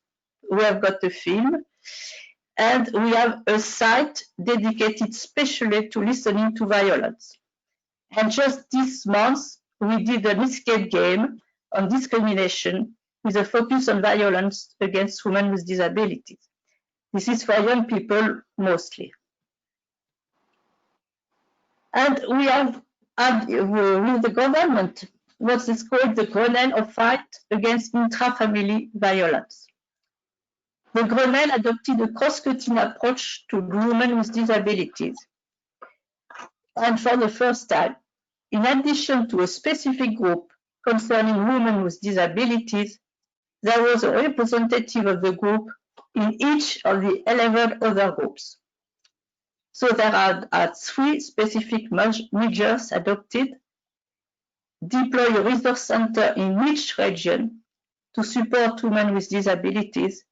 We have got a film, and we have a site dedicated especially to listening to violence. And just this month, we did an escape game on discrimination with a focus on violence against women with disabilities. This is for young people mostly. And we have had with the government what is called the Grenelle of Fight Against Intrafamily Violence. The Grenelle adopted a cross-cutting approach to women with disabilities. And for the first time, in addition to a specific group concerning women with disabilities, there was a representative of the group in each of the 11 other groups. So there are 3 specific measures adopted: deploy a resource center in each region to support women with disabilities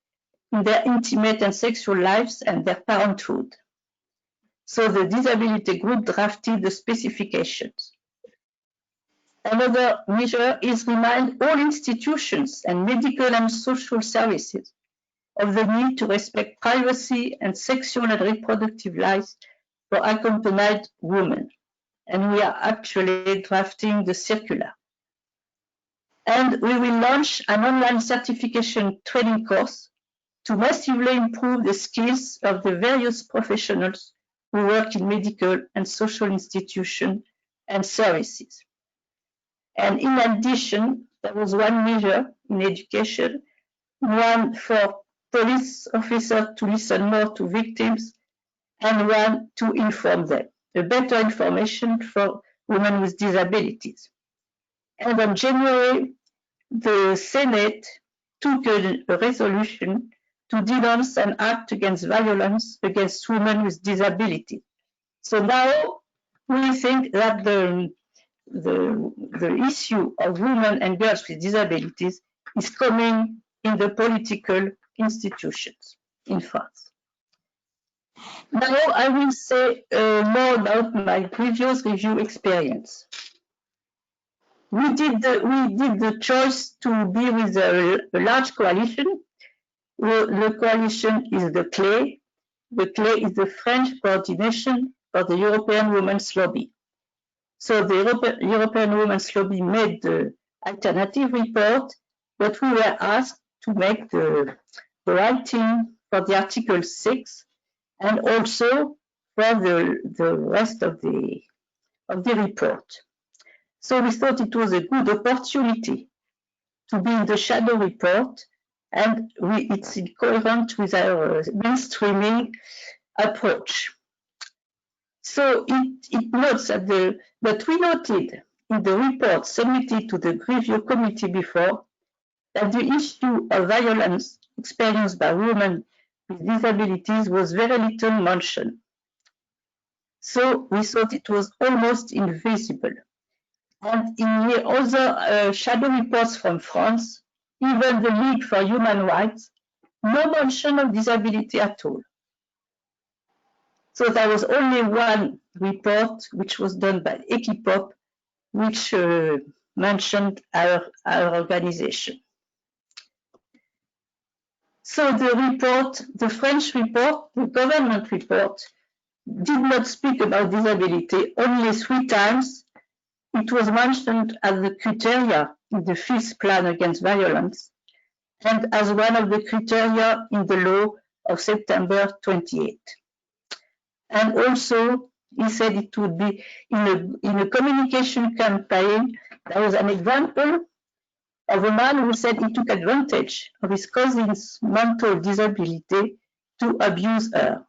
in their intimate and sexual lives and their parenthood. So the disability group drafted the specifications. Another measure is remind all institutions and medical and social services of the need to respect privacy and sexual and reproductive lives for accompanied women. And we are actually drafting the circular. And we will launch an online certification training course to massively improve the skills of the various professionals who work in medical and social institutions and services. And in addition, there was one measure in education, one for police officers to listen more to victims, and one to inform them, a better information for women with disabilities. And in January, the Senate took a resolution to denounce and act against violence against women with disabilities. So now we think that the issue of women and girls with disabilities is coming in the political institutions in France. Now I will say more about my previous review experience. We did the choice to be with a large coalition. The coalition is the CLE. The CLE is the French coordination for the European Women's Lobby. So the European Women's Lobby made the alternative report, but we were asked to make the writing for the Article 6 and also for the rest of the report. So we thought it was a good opportunity to be in the shadow report, and it's coherent with our mainstreaming approach. So it notes that we noted in the report submitted to the GREVIO committee before that the issue of violence experienced by women with disabilities was very little mentioned. So we thought it was almost invisible. And in the other shadow reports from France, even the League for Human Rights, no mention of disability at all. So there was only one report, which was done by Equipop, which mentioned our organization. So the report, the French report, the government report, did not speak about disability. Only 3 times it was mentioned as the criteria in the 5th plan against violence and as one of the criteria in the law of September 28. And also, he said it would be in a communication campaign. There was an example of a man who said he took advantage of his cousin's mental disability to abuse her.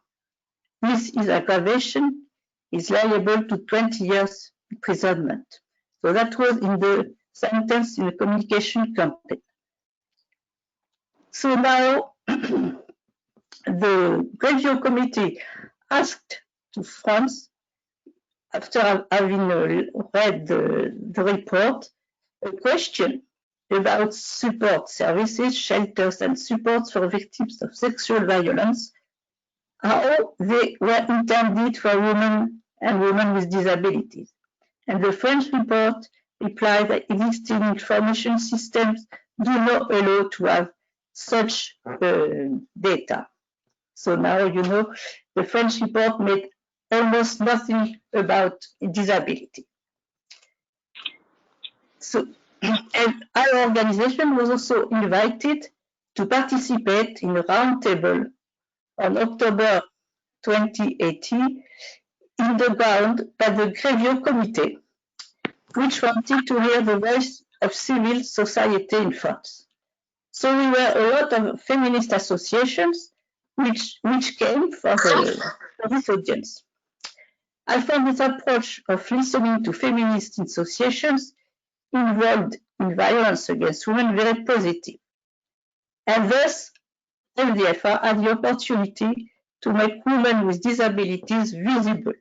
This is aggravation, is liable to 20 years imprisonment. So that was in the sentence in the communication campaign. So now the GREVIO committee asked to France, after having read the report, a question about support services, shelters, and supports for victims of sexual violence, how they were intended for women and women with disabilities. And the French report replied that existing information systems do not allow to have such data. So now you know the French report made almost nothing about disability. So, and our organization was also invited to participate in a roundtable on October 2018 in the ground by the GREVIO committee, which wanted to hear the voice of civil society in France. So we were a lot of feminist associations which came for this audience. I found this approach of listening to feminist associations involved in violence against women very positive. And thus, MDFR had the opportunity to make women with disabilities visible.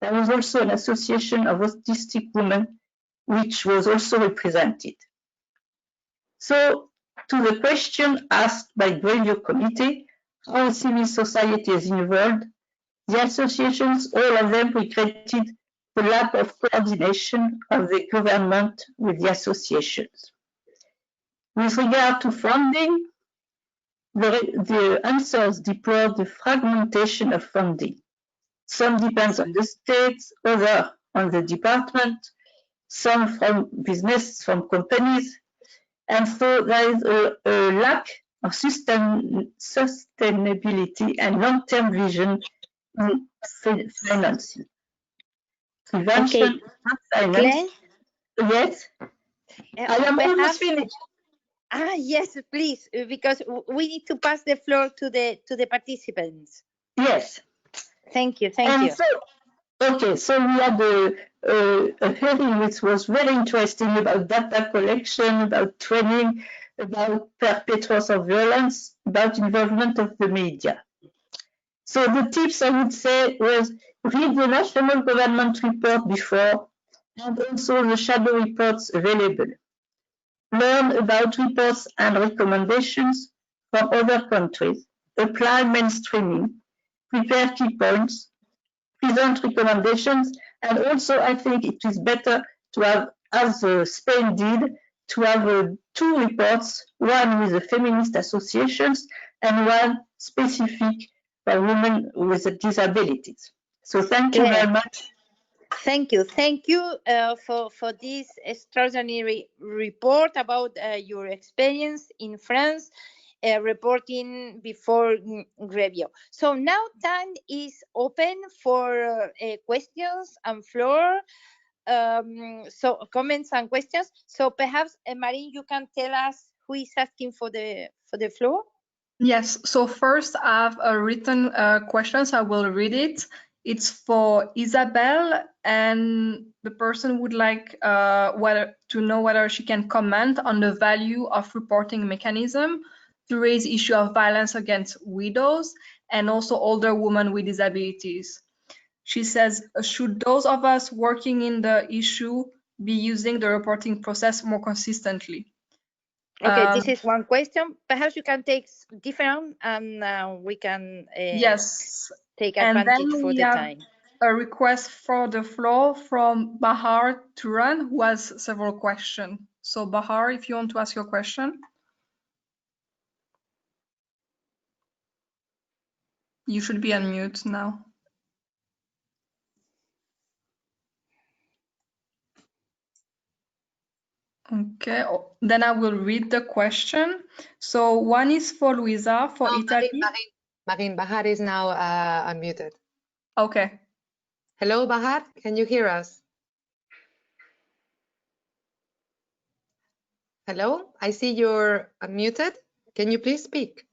There was also an association of autistic women which was also represented. So, to the question asked by the GREVIO committee, how civil society is involved, the associations, all of them regretted the lack of coordination of the government with the associations. With regard to funding, the answers deplored the fragmentation of funding. Some depends on the states, other on the department, some from business, from companies, and so there is a lack of sustainability and long-term vision in financing. Prevention, finance. Yes, I am almost finished. Yes, please, because we need to pass the floor to the participants. Yes. Thank you. Thank you. So, okay, so we had a hearing which was very interesting about data collection, about training, about perpetrators of violence, about involvement of the media. So the tips I would say was read the national government report before and also the shadow reports available. Learn about reports and recommendations from other countries. Apply mainstreaming. Prepare key points. Present recommendations. And also I think it is better to have, as Spain did, to have two reports, one with the feminist associations and one specific for women with disabilities. So thank you very much. Thank you. Thank you for this extraordinary report about your experience in France, reporting before GREVIO. So now time is open for questions and floor. So comments and questions. So perhaps, Marine, you can tell us who is asking for the floor? Yes, so first I have a written question, so I will read it. It's for Isabel, and the person would like to know whether she can comment on the value of reporting mechanism to raise issue of violence against widows and also older women with disabilities. She says, should those of us working in the issue be using the reporting process more consistently? Okay, this is one question. Perhaps you can take different and we can take advantage for the time. A request for the floor from Bahar Turan, who has several questions. So Bahar, if you want to ask your question. You should be on mute now. Okay, then I will read the question. So one is for Luisa for Italy. Marine, Bahar is now unmuted. Okay. Hello, Bahar, can you hear us? Hello, I see you're unmuted. Can you please speak?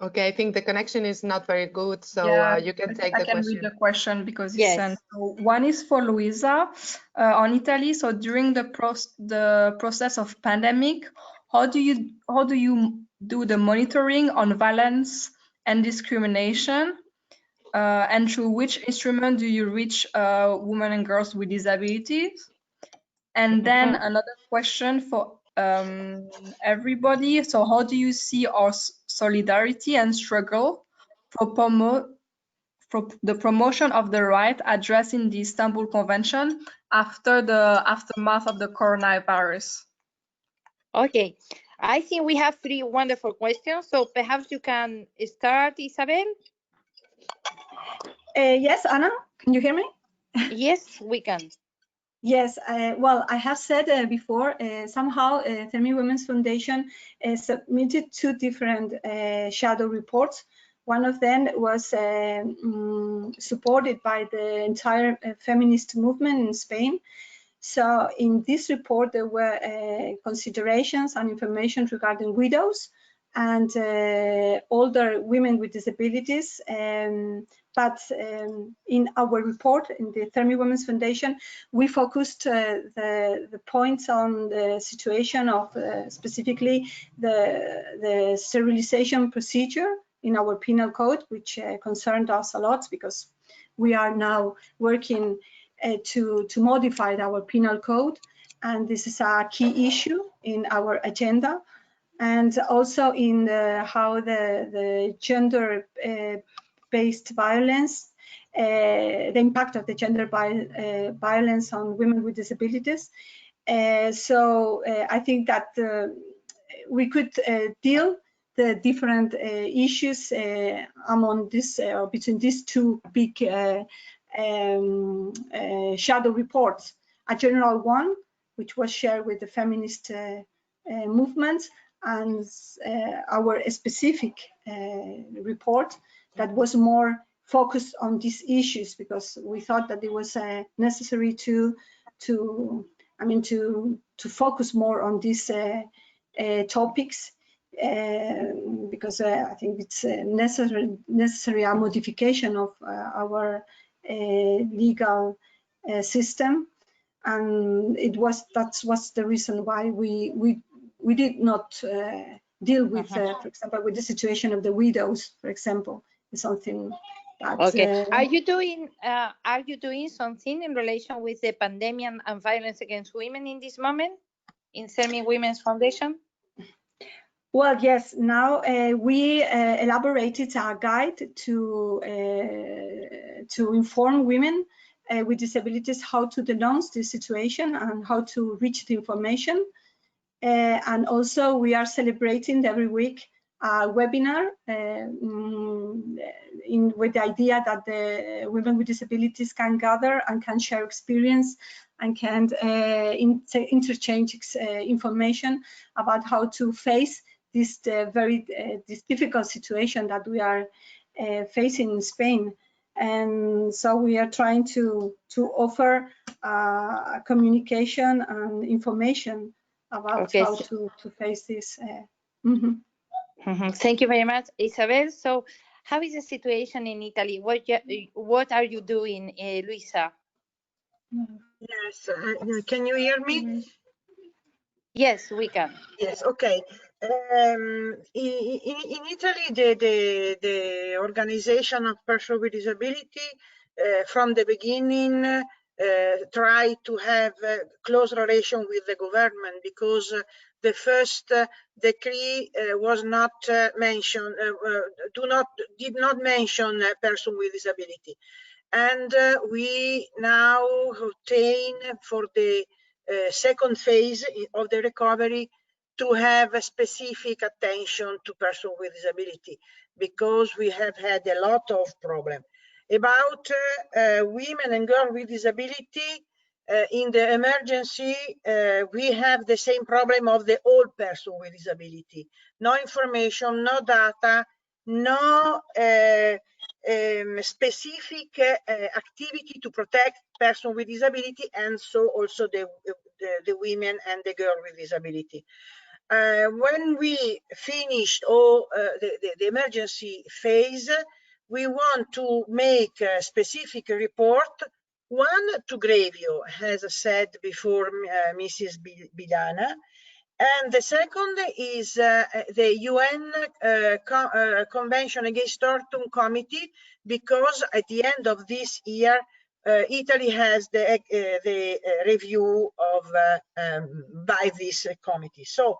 Okay, I think the connection is not very good, so you can take the question. I can read the question because it's sent. So one is for Luisa on Italy. So during the process of pandemic, how do you do the monitoring on violence and discrimination? And through which instrument do you reach women and girls with disabilities? And then another question for everybody. So how do you see our solidarity and struggle for the promotion of the right addressed in the Istanbul Convention after the aftermath of the coronavirus? Okay, I think we have 3 wonderful questions. So perhaps you can start, Isabel. Yes, Anna, can you hear me? Yes, we can. Yes, well, I have said before, somehow Thermi Women's Foundation submitted 2 different shadow reports. One of them was supported by the entire feminist movement in Spain. So in this report, there were considerations and information regarding widows and older women with disabilities. But in our report, in the Thermi Women's Foundation, we focused the points on the situation of specifically the sterilization procedure in our penal code, which concerned us a lot because we are now working to modify our penal code, and this is a key issue in our agenda. And also in how the gender-based violence, the impact of the gender violence on women with disabilities. So I think that we could deal the different issues among this between these 2 big shadow reports, a general one, which was shared with the feminist movement, and our specific report that was more focused on these issues, because we thought that it was necessary to focus more on these topics, because I think it's necessary a modification of our legal system, and that was the reason why we did not deal with, for example, with the situation of the widows, for example. It's something that. Okay. Are you doing something in relation with the pandemic and violence against women in this moment in Thermi Women's Foundation? Well, yes. Now we elaborated a guide to inform women with disabilities how to denounce this situation and how to reach the information. And also we are celebrating every week a webinar with the idea that the women with disabilities can gather and can share experience and can interchange information about how to face this this difficult situation that we are facing in Spain. And so we are trying to offer communication and information about how to face this. Thank you very much, Isabel. So how is the situation in Italy? What are you doing, Luisa? Yes, can you hear me? Yes, we can. Yes, okay. In Italy, the Organization of Persons with Disability from the beginning tried to have a close relation with the government, because the first decree was not mentioned, did not mention a person with disability. And we now obtain for the second phase of the recovery to have a specific attention to persons with disability, because we have had a lot of problems. About women and girls with disability, in the emergency, we have the same problem of the old person with disability. No information, no data, no specific activity to protect persons with disability, and so also the women and the girl with disability. When we finished all the emergency phase, we want to make a specific report, one to GREVIO, as I said before, Mrs. Biljana, And the second is the UN Convention Against Torture Committee, because at the end of this year, Italy has the review of by this committee. So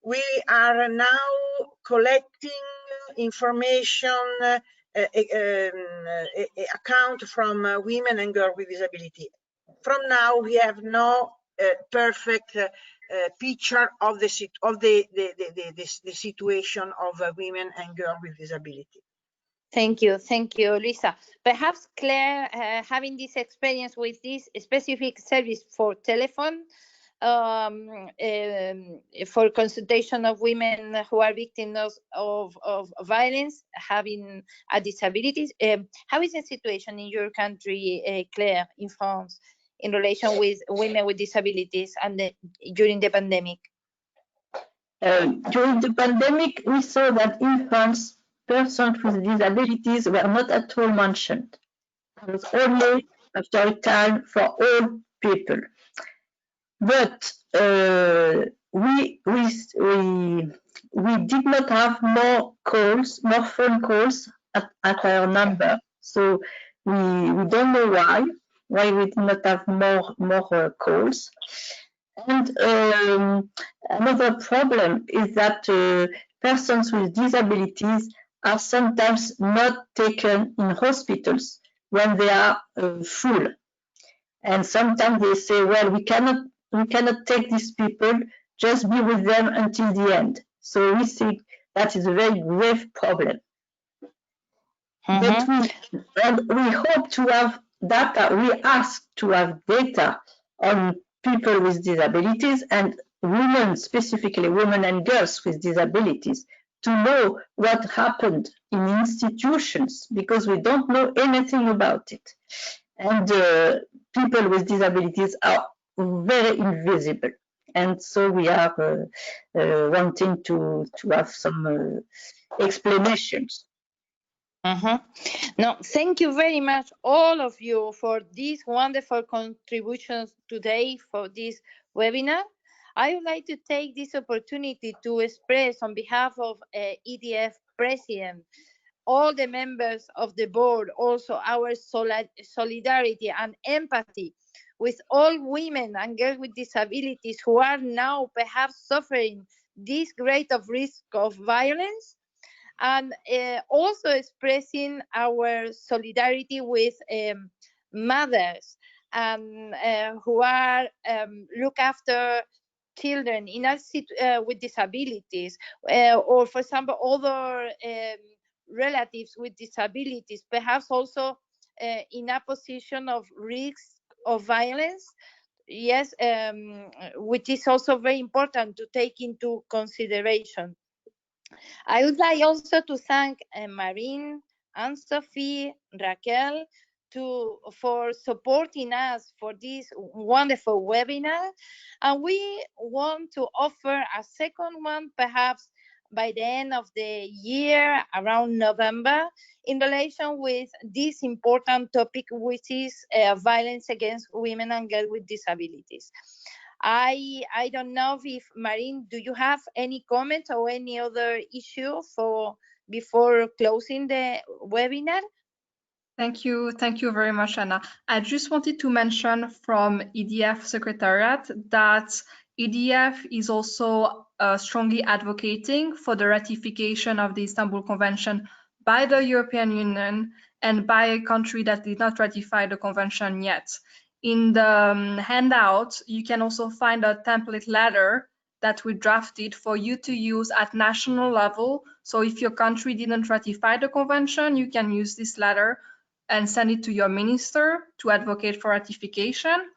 we are now collecting information, account from women and girls with disability. From now, we have no perfect picture of the situation of women and girls with disability. Thank you, Lisa. Perhaps Claire, having this experience with this specific service for telephone, for consultation of women who are victims of violence, having a disability. How is the situation in your country, Claire, in France, in relation with women with disabilities and during the pandemic? During the pandemic, we saw that in France, persons with disabilities were not at all mentioned. It was only after a time for all people. But we did not have more phone calls at our number. So we don't know why we did not have more calls. And another problem is that persons with disabilities are sometimes not taken in hospitals when they are full. And sometimes they say, well, we cannot take these people, just be with them until the end. So we think that is a very grave problem. But we hope to have data, we ask to have data on people with disabilities and women, specifically women and girls with disabilities, to know what happened in institutions, because we don't know anything about it. And people with disabilities are very invisible. And so we are wanting to have some explanations. No, thank you very much, all of you, for these wonderful contributions today for this webinar. I would like to take this opportunity to express on behalf of EDF President, all the members of the board, also our solidarity and empathy with all women and girls with disabilities who are now perhaps suffering this great of risk of violence, and also expressing our solidarity with mothers who are look after children in with disabilities, or for example other relatives with disabilities, perhaps also in a position of risk of violence. Yes, which is also very important to take into consideration. I would like also to thank Marine, Anne-Sophie, Raquel for supporting us for this wonderful webinar. And we want to offer a second one, perhaps by the end of the year, around November, in relation with this important topic, which is violence against women and girls with disabilities. I don't know if, Marine, do you have any comment or any other issue before closing the webinar? Thank you very much, Anna. I just wanted to mention from EDF Secretariat that EDF is also strongly advocating for the ratification of the Istanbul Convention by the European Union and by a country that did not ratify the convention yet. In the handout, you can also find a template letter that we drafted for you to use at national level. So if your country didn't ratify the convention, you can use this letter and send it to your minister to advocate for ratification.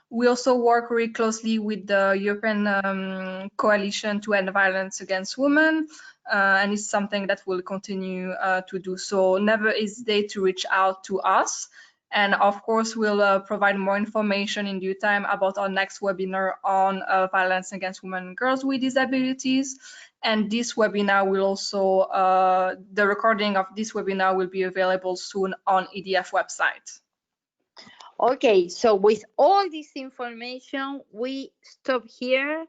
We also work very closely with the European Coalition to End Violence Against Women, and it's something that we'll continue to do. So never hesitate to reach out to us. And of course, we'll provide more information in due time about our next webinar on violence against women and girls with disabilities. And this webinar will also, the recording of this webinar will be available soon on EDF website. Okay, so with all this information, we stop here.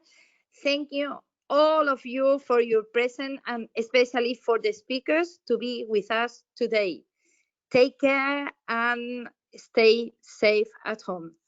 Thank you, all of you, for your presence, and especially for the speakers to be with us today. Take care and stay safe at home.